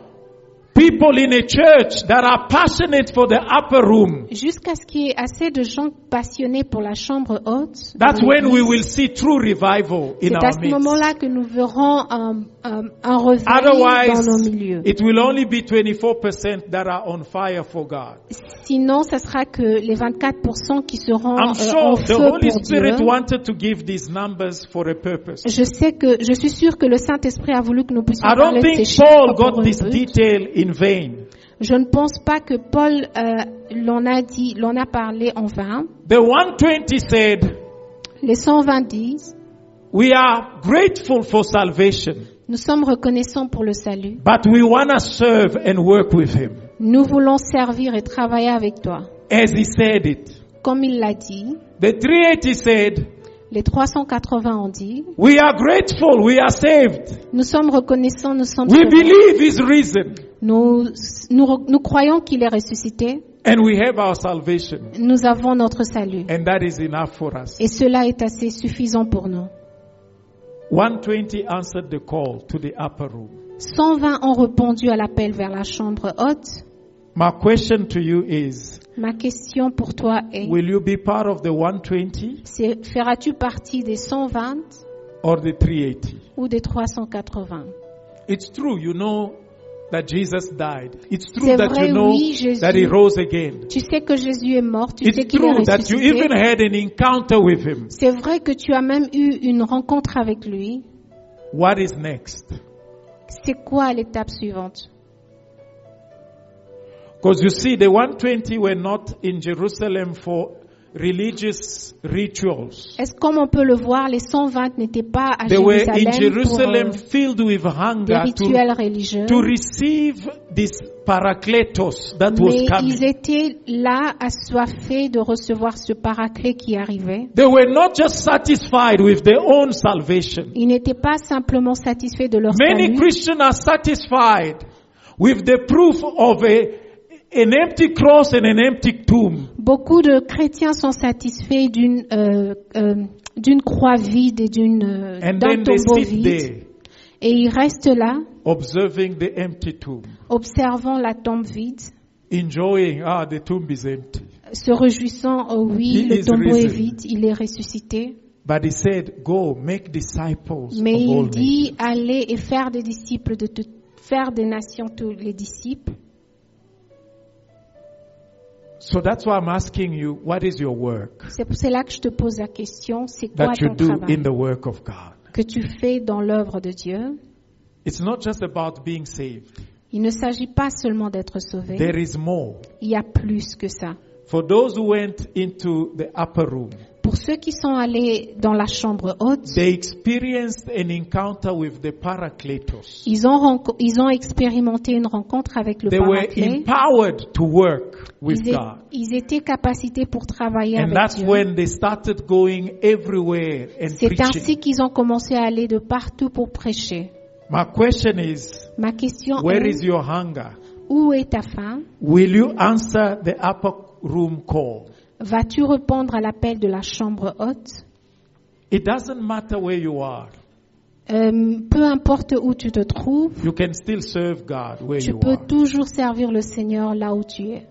people in a church that are passionate for the upper room, Jusqu'à ce qu'il y ait assez de gens passionnés pour la chambre haute. that's dans when we l'Église. will see true revival in C'est à our ce midst. moment-là que nous verrons un réveil dans nos Otherwise, milieux. it will only be 24% that are on fire for God. Sinon, ce sera que les 24% qui seront I'm en sure the feu Holy pour Spirit Dieu. wanted to give these numbers for a purpose. Je suis sûr que le Saint-Esprit a voulu que nous puissions I don't parler de ces think chiffres Paul pour got un this but. detail in vain. Je ne pense pas que Paul l'en a parlé en vain. The 120 said, Les 120 disent, we are grateful for salvation, nous sommes reconnaissants pour le salut. but we want to serve and work with him. Nous voulons servir et travailler avec toi. As he said it. Comme il l'a dit, The 380 said, les 380 ont dit, we are grateful, we are saved. nous sommes reconnaissants, nous sommes We sauvés. believe he's risen, Nous croyons qu'il est ressuscité. and we have our salvation. Nous avons notre salut. And that is enough for us. Et cela est assez suffisant pour nous. 120 answered the call to the upper room. 120 ont répondu à l'appel vers la chambre haute. My question to you is, Ma question pour toi est, will you be part of the 120 feras-tu partie des 120 or the 380? ou des 380? It's true, you know that Jesus died. It's true C'est that vrai, you know oui, Jésus. that he rose again. Tu sais que Jésus est mort, tu sais It's qu'il est true that you ressuscité. even had an encounter with him. C'est vrai que tu as même eu une rencontre avec lui. What is next? C'est quoi l'étape suivante? Because you see, the 120 were not in Jerusalem for religious rituals. Est-ce comme on peut le voir, les 120 n'étaient pas à They were in Jérusalem pour Jerusalem filled with des hunger rituels religieux, to receive this Parakletos that was mais coming. ils étaient là assoiffés de recevoir ce paraclet qui arrivait. They were not just satisfied with their own salvation. Ils n'étaient pas simplement satisfaits de leur Many salut. Christians are satisfied with the proof of an empty cross and an empty tomb. Beaucoup de chrétiens sont satisfaits d'une croix vide et And d'un then they tombeau sit vide. there Et ils restent là, observing the empty tomb, observant la tombe vide, enjoying, the tomb is empty. se réjouissant, oh oui, He le is tombeau est risen. vide, il est ressuscité. But he said, go, make disciples Mais of all il dit, nations. allez et faire des disciples, faire des nations tous les disciples. So that's why I'm asking you, what is your work C'est pour cela que je te pose la question, c'est quoi that you ton do travail in the work of God? que tu fais dans l'œuvre de Dieu? It's not just about being saved. Il ne s'agit pas seulement d'être sauvé, There is more. il y a plus que ça. For those who went into the upper room, Pour ceux qui sont allés dans la chambre haute, they experienced an encounter with the Parakletos. ils ont expérimenté une rencontre avec le They were Paraclet. empowered to work with God. Ils étaient capacités pour travailler And avec that's Dieu. when they started going everywhere and C'est ainsi preaching. qu'ils ont commencé à aller de partout pour prêcher. My question is, Ma question where est, is your hunger? où est ta faim? Will you answer the upper room call? Vas-tu répondre à l'appel de la chambre haute? It doesn't matter where you are. Peu importe où tu te trouves, You can still serve God where tu you peux are. toujours servir le Seigneur là où tu es.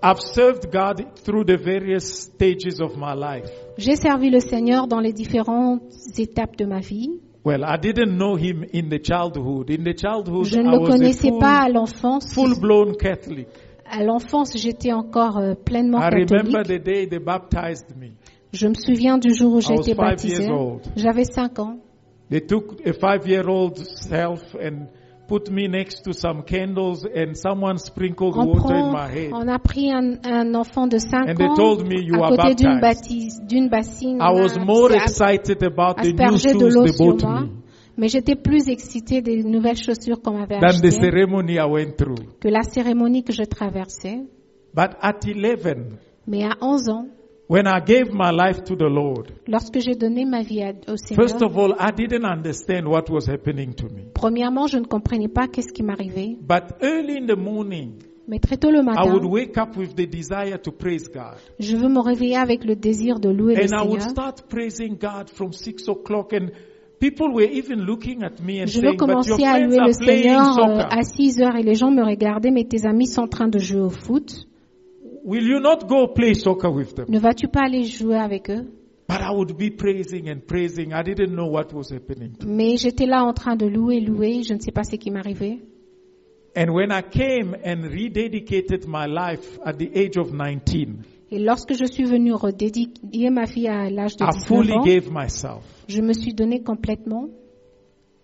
I've served God through the various stages of my life. J'ai servi le Seigneur dans les différentes étapes de ma vie. Well, I didn't know him in the childhood. In the childhood, Je ne I le was connaissais pas à l'enfance. full-blown Catholic. À l'enfance, j'étais encore pleinement I remember catholique. the day they baptized me. Je me souviens du jour où j'ai I was été 5 baptisée. years old. J'avais 5 ans. They took a 5-year-old self and put me next to some candles and someone sprinkled water in my head. On a pris un enfant de 5 And they ans told me, you à are côté baptized. d'une bassine. I was On a more aspergé excited about the new de shoes l'eau they sur bought moi. me Mais j'étais plus excitée des nouvelles chaussures qu'on m'avait than the achetées ceremony I went through. que la cérémonie que je traversais. But at 11, Mais à 11 ans, when I gave my life to the Lord, lorsque j'ai donné ma vie au Seigneur, first of all, I didn't understand what was happening to me. premièrement, je ne comprenais pas qu'est-ce qui m'arrivait. But early in the morning, Mais très tôt le I matin, would wake up with the desire to praise God. je veux me réveiller avec le désir de louer le And I would Seigneur. start praising God from 6 o'clock, and people were even looking at me and Je veux saying, but your commencer à friends louer le are playing Seigneur soccer. à 6 heures et les gens me regardaient, mais tes amis sont en train de jouer au foot. Will you not go play soccer with them? Ne vas-tu pas aller jouer avec eux? But I would be praising and praising. I didn't know what was happening to me. Mais j'étais là en train de louer, je ne sais pas ce qui m'arrivait. And when I came and rededicated my life at the age of 19, Et lorsque je suis venue redédier ma vie à l'âge de I 19 fully ans, gave myself. je me suis donné complètement.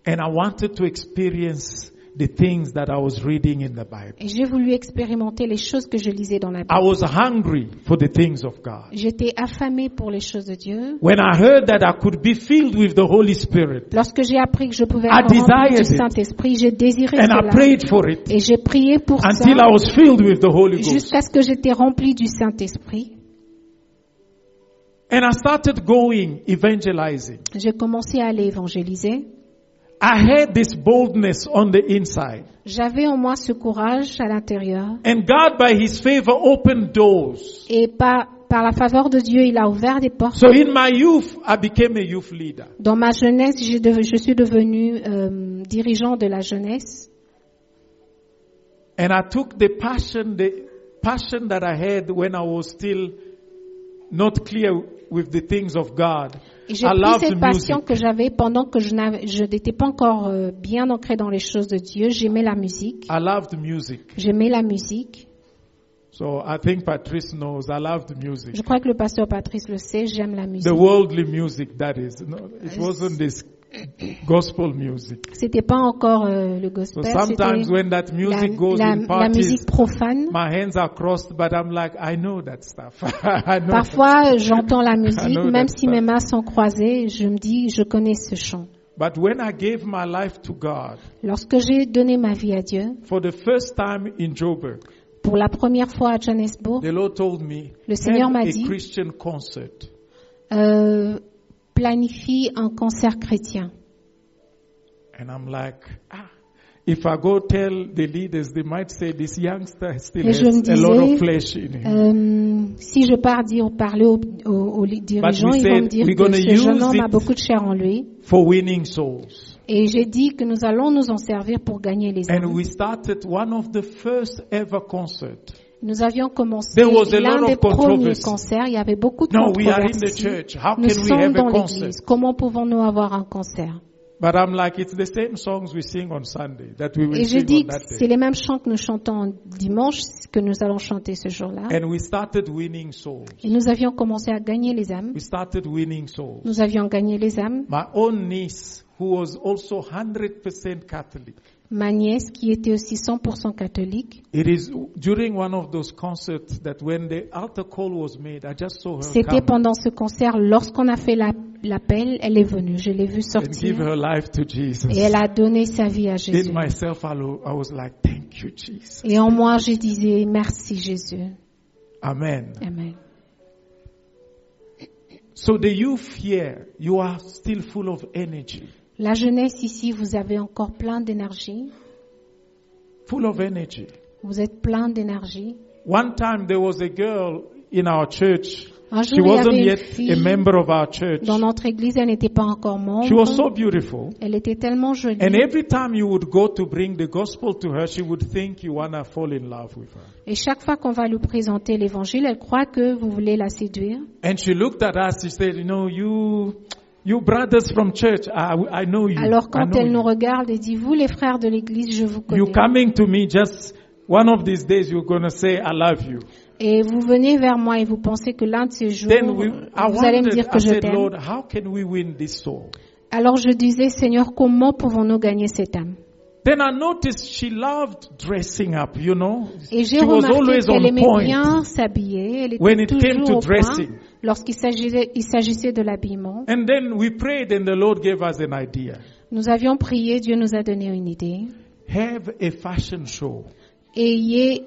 And I wanted to experience the things that I was reading in the Bible. Et j'ai voulu expérimenter les choses que je lisais dans la I Bible. was hungry for the things of God. J'étais affamée pour les choses de Dieu. When I heard that I could be filled with the Holy Spirit, Lorsque j'ai appris que je pouvais I être remplie desired du it. Saint-Esprit, j'ai désiré and I cela. prayed for it Et j'ai prié pour ça until I was filled with the Holy Ghost. jusqu'à ce que j'étais remplie du Saint-Esprit. And I started going, evangelizing. J'ai commencé à aller évangéliser. I had this boldness on the inside. J'avais en moi ce courage à l'intérieur. And God, by His favor, opened doors. Et par la faveur de Dieu, il a ouvert des portes. So in my youth, I became a youth leader. Dans ma jeunesse, je suis devenue dirigeant de la jeunesse. And I took the passion that I had when I was still not clear with the things of God. Et j'ai I pris loved cette passion music. que j'avais pendant que je n'étais pas encore bien ancrée dans les choses de Dieu. J'aimais la musique. I loved music. J'aimais la musique. So I think Patrice knows I loved music. Je crois que le pasteur Patrice le sait, j'aime la musique. The worldly music, that is. No, it wasn't this gospel music. C'était pas encore le So gospel, sometimes c'était when that music goes la in parties, musique profane. my hands are crossed, but I'm like, I know that stuff. I know. Parfois, j'entends la musique, know même that si mes mains sont croisées, je me dis, je connais ce chant. But when I gave my life to God, Lorsque j'ai donné ma vie à Dieu, for the first time in Joburg, pour la première fois à Johannesburg, the Lord told me, Le Seigneur have m'a a dit, Christian concert. planifie un concert chrétien. And I'm like, if I go tell the leaders, they might say this youngster still Et je me has a lot disais, of flesh in him. Si je parler aux dirigeants, ils vont said me dire we're que gonna ce jeune use homme a it beaucoup de chair en lui. For winning souls. Et j'ai dit que nous allons nous en servir pour gagner les And âmes. we started one of the first ever concerts. Nous avions commencé There was a l'un lot des of premiers controversy. concerts. Il y avait beaucoup de No, we are in the controverses. church. How Nous can we sommes have dans a concert? l'église. Comment pouvons-nous avoir un concert? But I'm like, it's the same songs we sing on Sunday that we will Et je sing dis on que that c'est day. les mêmes chants que nous chantons dimanche, que nous allons chanter ce jour-là. And we started winning souls. Et nous avions commencé à gagner les âmes. We started winning souls. Nous avions gagné les âmes. My own niece, who was also 100% Catholic, Ma nièce, qui était aussi 100% catholique, it is during one of those concerts that when the altar call was made, I just saw her c'était come pendant ce concert, lorsqu'on a fait l'appel, elle est venue. Je l'ai vue and give sortir her life to Jesus. et elle a donné sa vie à Jésus. In myself, I was like, thank you, Jesus. Et en moi, je disais, merci Jésus. Amen. Amen. So the youth here, you are still full of energy. La jeunesse ici, vous avez encore plein d'énergie. Full of energy. Vous êtes plein d'énergie. One time there was a girl in our church. Un She jour, il y wasn't avait une yet a fille member of our church. dans notre église, elle n'était pas encore She was so membre. beautiful. Elle était tellement jolie. And every time you would go to bring the gospel to her, she would think you want to fall in love with her. Et chaque fois qu'on va lui présenter l'évangile, elle croit que vous voulez la séduire. And she looked at us, she said, you brothers from church, I know you. Alors I quand know elle nous you. regarde et dit, vous les frères de l'église, je vous You connais. coming to me just one of these days, you're going to say, I love you. Et vous venez vers moi et vous pensez que l'un de ces jours, Then I vous allez me dire wondered, que I je said, t'aime. Lord, how can we win this soul? Alors je disais, Seigneur, comment pouvons-nous gagner cette âme? Then I noticed she loved dressing up, Et j'ai She was remarqué always qu'elle on aimait point. bien s'habiller. Elle When était it came toujours to au point dressing. lorsqu'il s'agissait de l'habillement. And then we prayed and the Lord gave us an idea. Nous avions prié, Dieu nous a donné une idée. Have a fashion show. Ayez,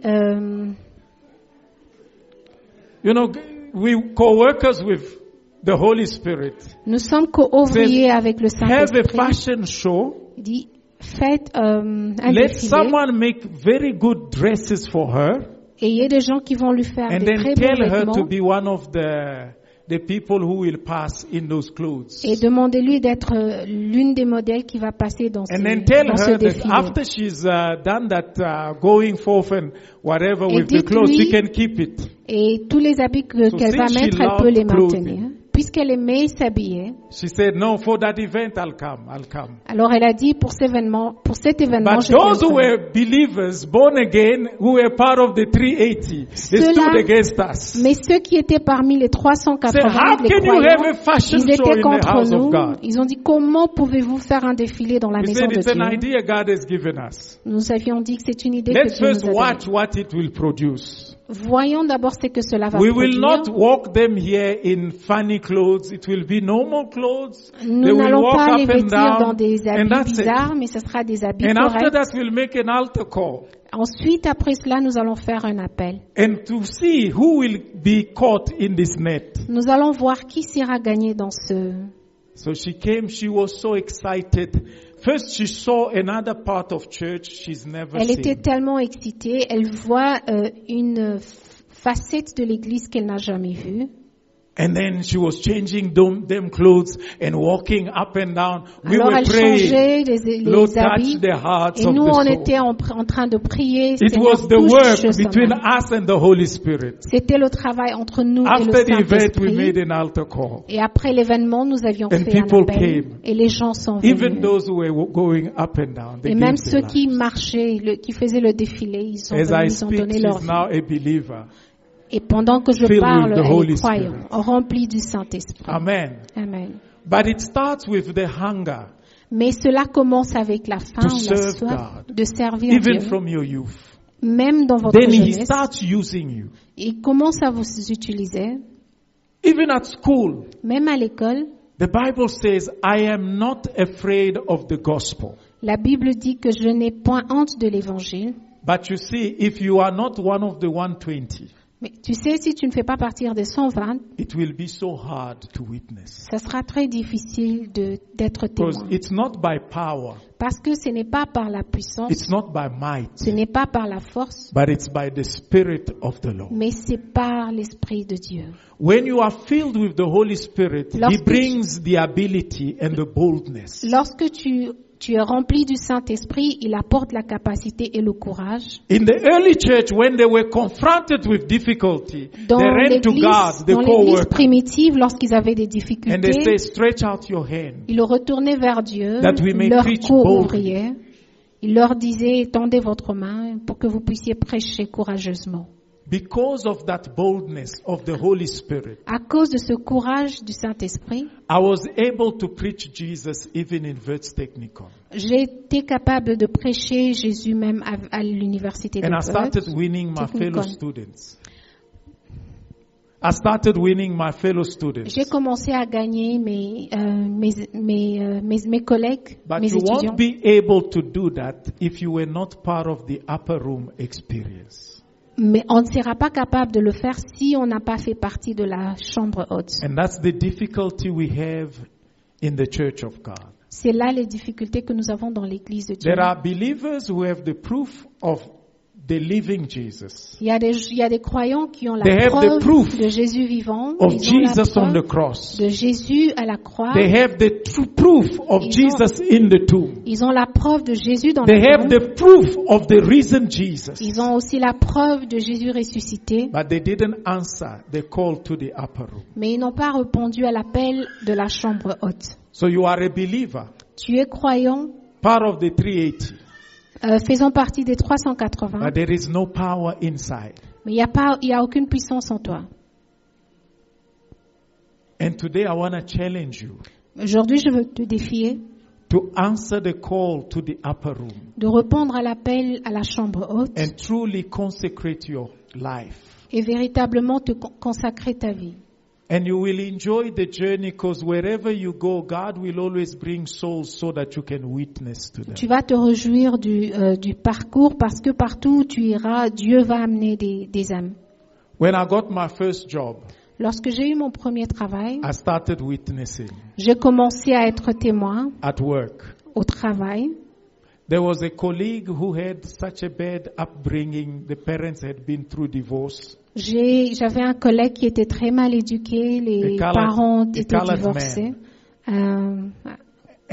We co-workers with the Holy Spirit. nous sommes co-ouvriers avec le Have a Saint-Esprit. fashion show. Il dit, faites un Let défilé. someone make very good dresses for her. Et il y a des gens qui vont lui faire And des then très tell beaux her to vêtements. be one of the people who will pass in those clothes. Et demandez-lui d'être l'une des modèles qui va passer dans And then tell ce her that défilé. after she's done that going forth and whatever Et with the clothes, she dites-lui- can keep it. Et tous les habits So qu'elle va since she mettre, elle peut loved les clothing. maintenir. Puisqu'elle aimait s'habiller, She said, no, for that event I'll come. alors elle a dit pour cet événement, But je those who viendrai. were believers, born again, who were part of the 380, they Ceux-là- stood against us. Mais ceux qui étaient parmi les Said, 380 how les can you have croyants, a fashion ils show étaient in the contre house nous. of God? Ils ont dit, comment pouvez-vous faire un défilé dans la We maison said de it's an Dieu? idea God has given us. Nous avions dit que c'est une idée Let's que Dieu first nous a watch donnée. what it will produce. Voyons d'abord ce que cela va We will produire. not walk them here in funny clothes. It will be normal clothes. They Nous will n'allons walk pas les up and vêtir dans down. des And habits that's it. bizarres, mais ce sera des habits And after corrects. that, we'll make an altar call. Ensuite, après cela, nous allons faire un appel. And to see who will be caught in this net. Nous allons voir qui sera gagné dans ce... So she came, she was so excited. First she saw another part of church she's never Elle était seen. tellement excitée, elle voit une facette de l'église qu'elle n'a jamais vue. And then she was changing them clothes and walking up and down. We Alors were elle praying. changeait Lord, les habits. touch the hearts Et of nous, the on soul. était en train de prier. It Seigneur, was the touche work ce between sommeil. us and the Holy Spirit. C'était le travail entre nous et le After the event, we made Saint-Esprit. an altar call. Et après l'événement, nous avions And fait un people appel. came. Et les gens sont Even venus. those who were going up and down, they Et même gave ceux their qui lives. marchaient, qui faisaient le défilé, ils sont As I venus, ils ont speak, donné leur she's vie. now a believer. Et pendant que je filled parle, with the elle Holy est croyante, Spirit. remplie du Saint-Esprit. Amen. Amen. But it starts with the hunger. Mais cela commence avec la faim To ou la serve soif God. de servir Even Dieu, from your youth. même dans votre Then He jeunesse. starts using you. Il commence à vous utiliser, Even at school, même à l'école. the Bible says, I am not afraid of the gospel. La Bible dit que je n'ai point honte de l'évangile. But you see, if you are not one of the 120, Mais tu sais, si tu ne fais pas partie des 120, it will be so hard to witness. ça sera très difficile d'être Because témoin. it's not by power, Parce que ce n'est pas par la puissance, it's not by might, ce n'est pas par la force, but it's by the Spirit of the Lord. mais c'est par l'Esprit de Dieu. When you are filled with the Holy Spirit, He Lorsque brings the ability and the boldness. Lorsque tu es rempli du Saint-Esprit, il apporte la capacité et le courage. In the early church, when they were confronted with difficulty, Dans they ran to God, the l'église co-worker, primitive, lorsqu'ils avaient des and they difficultés, say, stretch out your hand. ils retournaient vers Dieu, That we may leur preach co-ouvriers. Il leur disait, tendez votre main pour que vous puissiez prêcher courageusement. Because of that boldness of the Holy Spirit, À cause de ce courage du Saint-Esprit, I was able to preach Jesus even in Wits Technikon. j'ai été capable de prêcher Jésus même à l'université de And I started Wits. winning my fellow Technikon. students. I started winning my fellow students. J'ai commencé à gagner mes collègues, But mes you étudiants. won't be able to do that if you were not part of the upper room experience. Mais on ne sera pas capable de le faire si on n'a pas fait partie de la chambre haute. And that's the difficulty we have in the church of God. C'est là les difficultés que nous avons dans l'Église de Dieu. There are believers who have the proof of the living Jesus, Il y a des croyants qui ont la They have the proof preuve de Jésus vivant. of Ils ont la Jesus on the preuve cross. de Jésus à la croix. They have the true proof of Ils ont- Jesus in the tomb. Ils ont la preuve de Jésus dans They la have tombe. the proof of the risen Jesus. Ils ont aussi la preuve de Jésus ressuscité. But they didn't answer the call to the upper room. Mais ils n'ont pas répondu à l'appel de la chambre haute. So you are a believer, Tu es croyant, part of the 380, faisant partie des 380, but there is no power inside. mais il y a aucune puissance en toi. And today I want to challenge you Aujourd'hui, je veux te défier to answer the call to the upper room de répondre à l'appel à la chambre haute and truly consecrate your life. et véritablement te consacrer ta vie. And you will enjoy the journey because wherever you go, God will always bring souls so that you can witness to them. Tu vas te réjouir du parcours parce que partout où tu iras, Dieu va amener des âmes. When I got my first job, Lorsque j'ai eu mon premier travail, I started witnessing j'ai commencé à être témoin at work. au travail. There was a colleague who had such a bad upbringing. The parents had been through divorce. J'avais un collègue qui était très mal éduqué, les A colored- parents a étaient colored divorcés.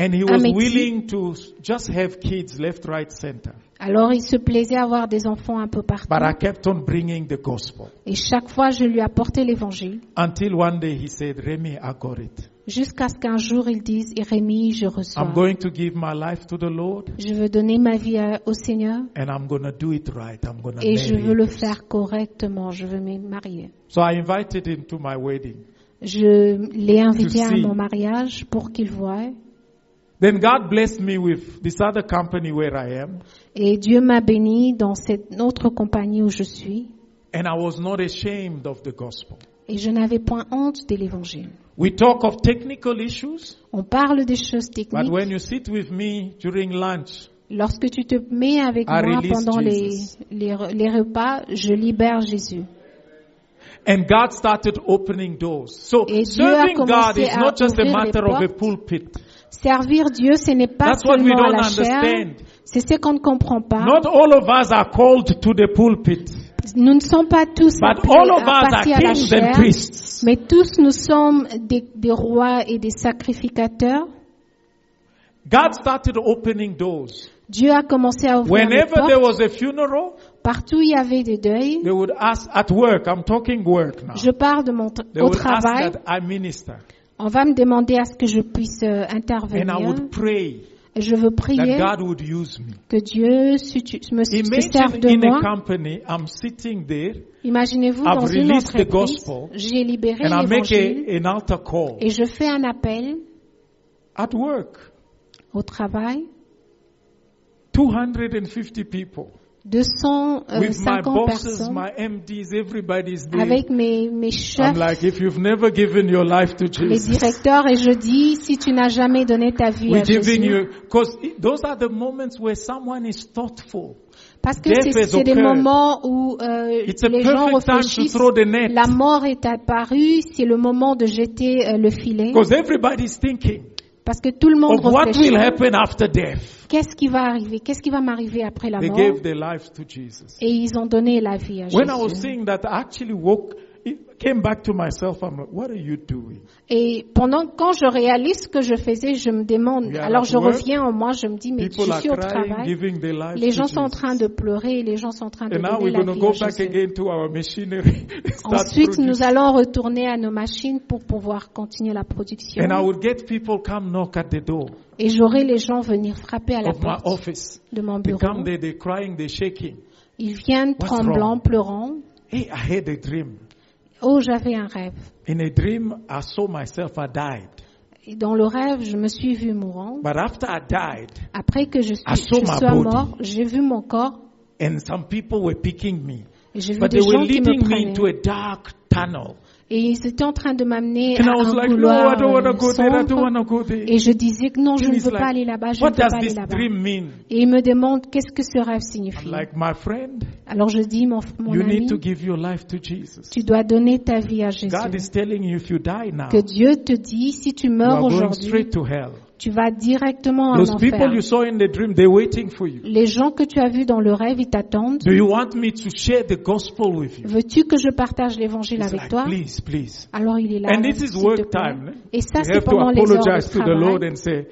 And he was Métis. willing to just have kids left, right, center. Alors il se plaisait à avoir des enfants un peu partout. But I kept on bringing the gospel. Et chaque fois, je lui apportais l'évangile. Until one day he said, Remy, I got it. Jusqu'à ce qu'un jour, il dise, Rémi, je reçois. I'm going to give my life to the Lord Je veux donner ma vie au Seigneur and I'm going to do it right. I'm going to et je marry veux le him. faire correctement. Je veux me marier. So I invited him to my wedding. Je l'ai invité To à see. mon mariage pour qu'il voie. Then God blessed me with this other company where I am. Et Dieu m'a béni dans cette autre compagnie où je suis. And I was not ashamed of the gospel. Et je n'avais point honte de l'évangile. We talk of technical issues, On parle des choses but techniques. when you sit with me during lunch, Lorsque tu te mets avec I moi release pendant Jesus. les repas, je libère Jésus. and God started opening doors. So Et Dieu a serving God commencé is à not just a ouvrir les matter of a portes. pulpit. Servir Dieu, ce n'est pas That's what we seulement don't la chair. understand. C'est ce qu'on ne comprend pas. Not all of us are called to the pulpit, Nous ne sommes pas tous but appelés all of à us partir are à la kings and chair, priests. mais tous nous sommes des rois et des sacrificateurs. God started opening doors. Dieu a commencé à ouvrir les Whenever there portes. was a funeral, Partout où il y avait des deuils. they would ask at work. I'm talking work now. Je parle de They au would ask travail. that I minister, On va me demander à ce que je puisse and I intervenir. would pray Et je veux prier that God would use me. que Dieu se serve Imagine de in a moi. company, I'm sitting there, Imaginez-vous I've dans une released the entreprise, gospel, j'ai libéré and I make l'évangile an altar call et je fais un appel at work. Au travail, 250 people. With my 250 bosses, personnes. my MDs, everybody's there. Avec mes I'm chefs, like, if you've never given your life to les Jesus, directeurs, et je dis, si tu n'as jamais donné ta vie à we're giving Jésus, you, because those are the moments where someone is thoughtful. parce que Death has c'est des occurred. moments où It's a les gens perfect time to réfléchissent, throw the net. la mort est apparue, c'est le moment de jeter le filet, Because everybody's thinking parce que tout le monde of what réfléchit. will happen after death. Qu'est-ce qui va arriver? Qu'est-ce qui va m'arriver après la They mort? gave their life to Jesus. Et ils ont donné la vie à When I was Jésus. seeing that, I actually came back to myself. I'm like, what are you doing? Et quand je réalise ce que je faisais, je me demande, We are alors at je work. reviens en moi, je me dis, mais People je are suis au crying, travail, giving their life les to gens sont en Jesus. train de pleurer, les gens sont en train de And now donner we're la going to vie go à back Jésus. again to our machinery. Start Ensuite, nous producing. allons retourner à nos machines pour pouvoir continuer la production. And I would get people come knock at the door Et j'aurai les gens venir frapper à la of my porte office. de mon They bureau. come there, they're crying, they're shaking. Ils viennent What's tremblants, wrong? pleurant. Hey, I had a dream. Oh, j'avais un rêve. In a dream, I saw myself, I died. Et dans le rêve, je me suis vue mourant. But after I died, Après que je I saw my sois body. mort, j'ai vu mon corps and some people were picking me. et j'ai vu But des they were gens qui me leading me prenaient. into a dark tunnel. Et ils étaient en train de m'amener And à I was un like, no, I couloir don't want to go there, I don't sombre. want to go there. Et je disais que non, je And ne he's veux pas like, aller là-bas, je ne what veux pas does aller this là-bas. dream mean? Et il me demande qu'est-ce que ce rêve I'm signifie. like, my friend, Alors je dis, mon you ami, need to give your life to Jesus. tu dois donner ta vie à Jésus. God is telling you if you die now, Que Dieu te dit, si tu you meurs are going aujourd'hui, straight to hell. tu vas directement en Those enfer. people you saw in the dream, they're waiting for you. Les gens que tu as vus dans le rêve, ils t'attendent. Do you want me to share the gospel with you? Veux-tu que je partage l'évangile He's avec like, toi? please, please. Alors il est là. And this is s'il te work plaît. time. Et ça, We c'est have to pendant les heures apologize de to the Lord travail. and say,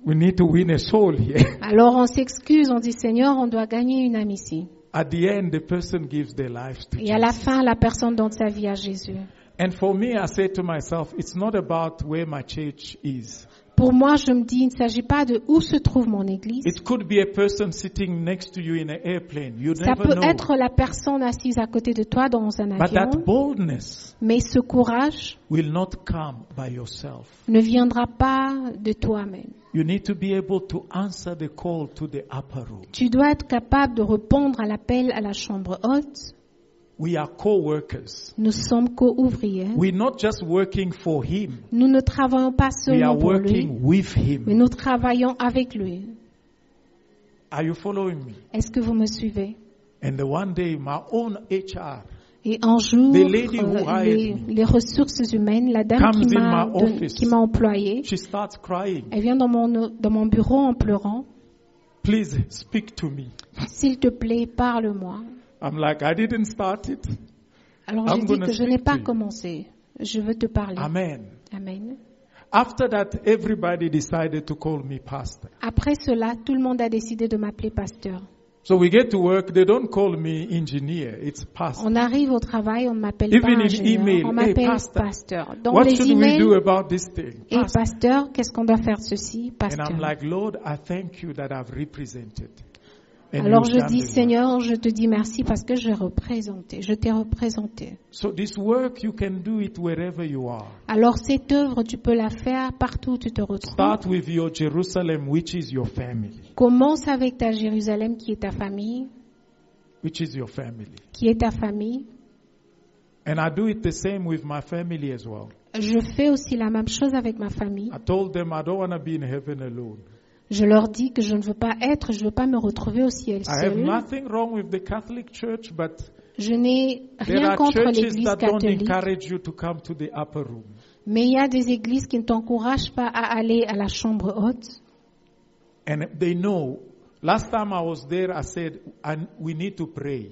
we need to win a soul here. Alors on s'excuse, on dit Seigneur, on doit gagner une âme ici. At the end, the person gives their life to Et à la Jesus. fin, la personne donne sa vie à Jésus. And for me, I said to myself, it's not about where my church is. Pour moi, je me dis, il ne s'agit pas de où se trouve mon église. It could be a person sitting next to you in an airplane. You Ça never peut know. être la personne assise à côté de toi dans un But that avion. boldness Mais ce courage will not come by yourself. ne viendra pas de toi-même. You need to be able to answer the call to the upper room. Tu dois être capable de répondre à l'appel à la chambre haute. We are co-workers. Nous sommes co-ouvriers. We're not just working for Him. Nous ne travaillons pas We are seulement pour lui, working with mais Him. nous travaillons avec lui. Are you following me? Est-ce que vous me suivez? And the one day, my own HR Et un jour, The lady who hired me les ressources humaines, la dame comes in my office. qui m'a employé, She starts crying. elle vient dans mon bureau en pleurant. Please speak to me. S'il te plaît, parle-moi. I'm like, I didn't start it. Alors I'm j'ai dit gonna que je speak n'ai to pas you. commencé. Je veux te parler. Amen. Amen. After that, everybody decided to call me pastor. Après cela, tout le monde a décidé de m'appeler pasteur. So we get to work. They don't call me engineer. It's pastor. On arrive au travail, on ne m'appelle Even pas in ingénieur, email, on hey, m'appelle pastor. pasteur. Dans What les should we emails, do about this thing? et Pastor. pasteur, qu'est-ce qu'on doit faire ceci, And pasteur? I'm like, Lord, I thank you that I've represented. And Alors you've je done dis, the work. Seigneur, je te dis merci parce que je t'ai représenté. So this work, you can do it wherever you are. Alors cette œuvre, tu peux la faire partout où tu te retrouves. Start with your Jerusalem, which is your family. Commence avec ta Jérusalem qui est ta famille, Which is your family. qui est ta famille. And I do it the same with my family as well. Je fais aussi la même chose avec ma famille. I told them I don't want to be in heaven alone. Je leur dis que je ne veux pas me retrouver au ciel I have seul. nothing wrong with the Catholic Church, but Je n'ai there rien are contre churches l'église that don't catholique. encourage you to come to the upper room. Mais il y a des églises qui ne t'encouragent pas à aller à la chambre haute. And they know. Last time I was there, I said, we need to pray.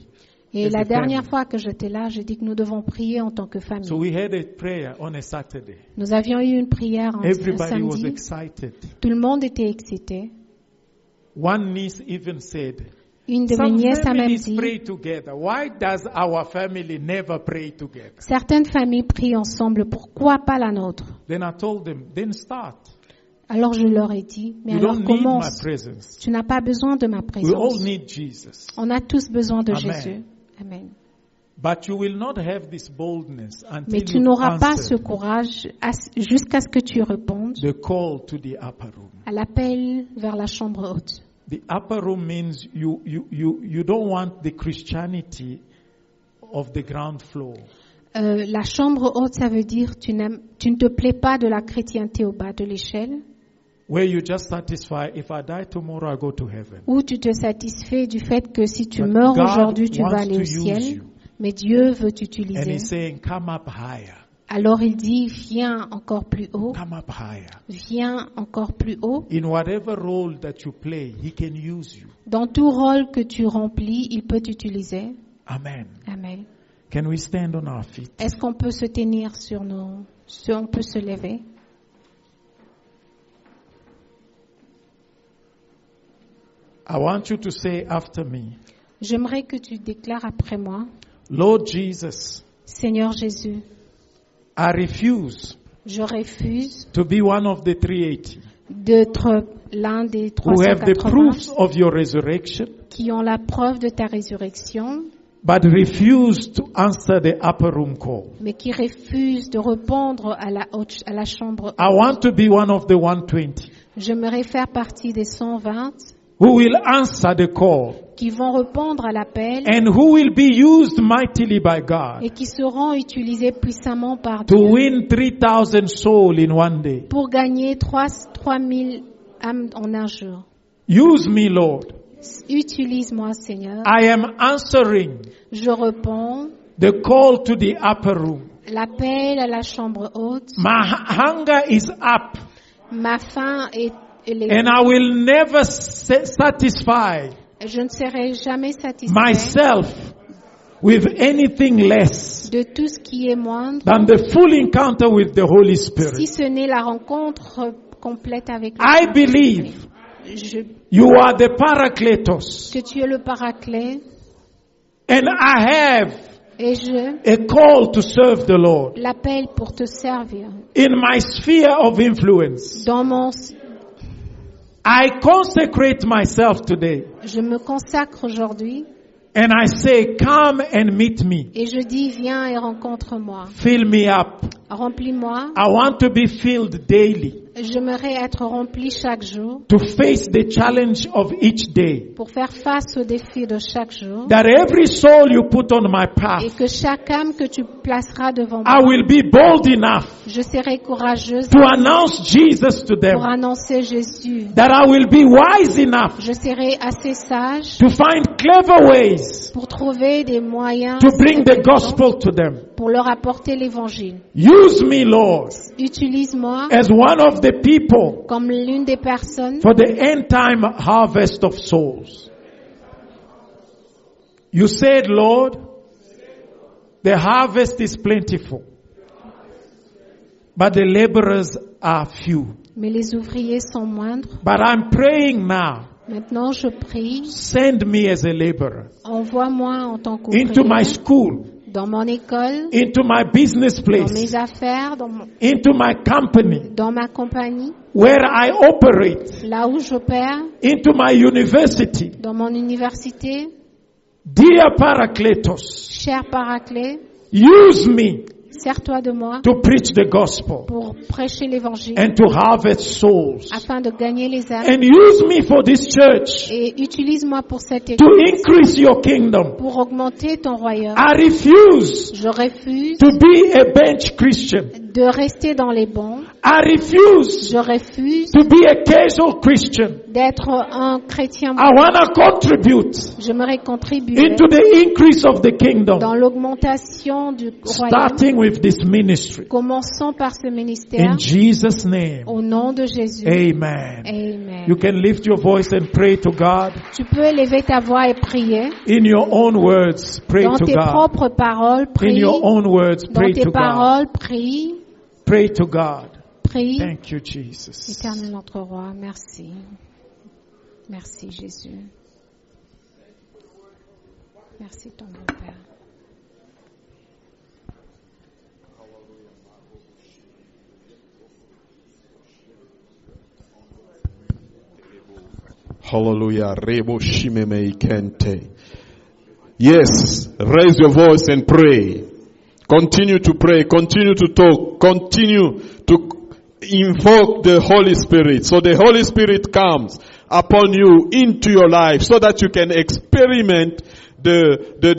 Et As la a dernière family. fois que j'étais là, j'ai dit que nous devons prier en tant que famille. So we had a prayer on a Saturday. Nous avions eu une prière un Everybody was samedi. excited. Tout le monde était excité. One niece even said, Une de mes some nièces a même families dit, pray together. Why does our family never pray together? certaines familles prient ensemble, pourquoi pas la nôtre? Then I told them, then start. Alors je leur ai dit, mais You alors don't need my commence. presence. Tu n'as pas besoin de ma We all présence. need Jesus. On a tous besoin de Amen. Jésus. Amen. But you will not have this boldness Mais until tu you n'auras pas ce answer courage jusqu'à ce que tu répondes the call to the upper room. à l'appel vers la chambre haute. The upper room means you don't want the Christianity of the ground floor. La chambre haute, ça veut dire tu ne te plais pas de la chrétienté au bas de l'échelle, Where you just satisfy, if I die tomorrow, I go to heaven. où tu te satisfais du fait que si tu But meurs God aujourd'hui, tu wants vas aller to au use ciel, you. mais Dieu veut And t'utiliser. He's saying, come up higher, Alors il dit, viens encore plus haut, come up higher. viens encore plus haut. In whatever role that you play, He can use you. Dans tout rôle que tu remplis, il peut t'utiliser. Amen. Amen. Can we stand on our feet? Est-ce qu'on peut se tenir on peut se lever? I want you to say after me, J'aimerais que tu déclares après moi, Lord Jesus, Seigneur Jésus, I refuse je refuse to be one of the 380 d'être l'un des who have the 380 proofs of your resurrection, qui ont la preuve de ta résurrection, but refuse to answer the upper room call. mais qui refusent de répondre à la chambre. I want to be one of the 120 J'aimerais faire partie des 120 who will answer the call qui vont répondre à l'appel and who will be used mightily by God et qui seront utilisés puissamment par to Dieu win 3,000 souls in one day. pour gagner 3000 âmes en un jour. Use me, Lord. Utilise-moi, Seigneur. I am answering Je réponds the call to the upper room. l'appel à la chambre haute. My hunger is up, Ma faim est élevée. and I will never satisfy Je ne serai jamais satisfait myself with anything less de tout ce qui est moindre, than the full encounter with the Holy si Spirit. ce n'est la rencontre complète avec le I Saint-Esprit. believe Je- you are the Paracletos, que tu es le paraclet and I have et je a call to serve the Lord l'appelle pour te servir. in my sphere of influence. Dans mon, I consecrate myself today, je me consacre aujourd'hui and I say, come and meet me. et je dis viens et rencontre-moi. Fill me up. Remplis-moi. I want to be filled daily J'aimerais être rempli chaque jour to face the challenge of each day. pour faire face aux défis de chaque jour That every soul you put on my et path, que chaque âme que tu placeras devant I moi, will be bold enough je serai courageuse to announce Jesus to pour them. annoncer Jésus. That I will be wise enough Je serai assez sage to find clever ways pour trouver des moyens to bring the gospel to them. pour leur apporter l'évangile. Use me, Lord, Utilise-moi as one of the people comme l'une des personnes for the end time harvest of souls. You said, Lord, the harvest is plentiful, but the laborers are few. mais les ouvriers sont moindres. But I'm praying now, Maintenant, je prie, send me as a laborer envoie-moi en tant into my qu'ouvrier school, dans mon école, into my business dans mes place, affaires, into my company, dans ma compagnie, where I operate, là où j'opère, into my university. dans mon université. Dear Paracletos, Cher Paraclet, use me sers-toi de moi to preach the gospel pour prêcher l'évangile and to harvest souls. afin de gagner les âmes And use me for this church et utilise-moi pour cette to église increase your kingdom. pour augmenter ton royaume. I refuse Je refuse to be a bench Christian. de rester dans les bancs. I refuse Je refuse to be a casual Christian. d'être un chrétien. I want to contribute J'aimerais contribuer into the increase of the kingdom, dans l'augmentation du royaume. starting with this ministry. Commençons par ce ministère In Jesus' name, au nom de Jésus. amen. Amen. You can lift your voice and pray to God. Tu peux élever ta voix et prier. In your own words, pray Dans to tes God. propres paroles, In prie. your own words, Dans pray tes to God. paroles, prie. Pray to God. Prie. Thank you, Jesus. Éternel notre roi, merci. Merci Jésus. Merci ton bon Père. Hallelujah. Rebo shimeme ikente. Yes, raise your voice and pray. Continue to pray, continue to talk, continue to invoke the Holy Spirit. So the Holy Spirit comes upon you into your life so that you can experiment the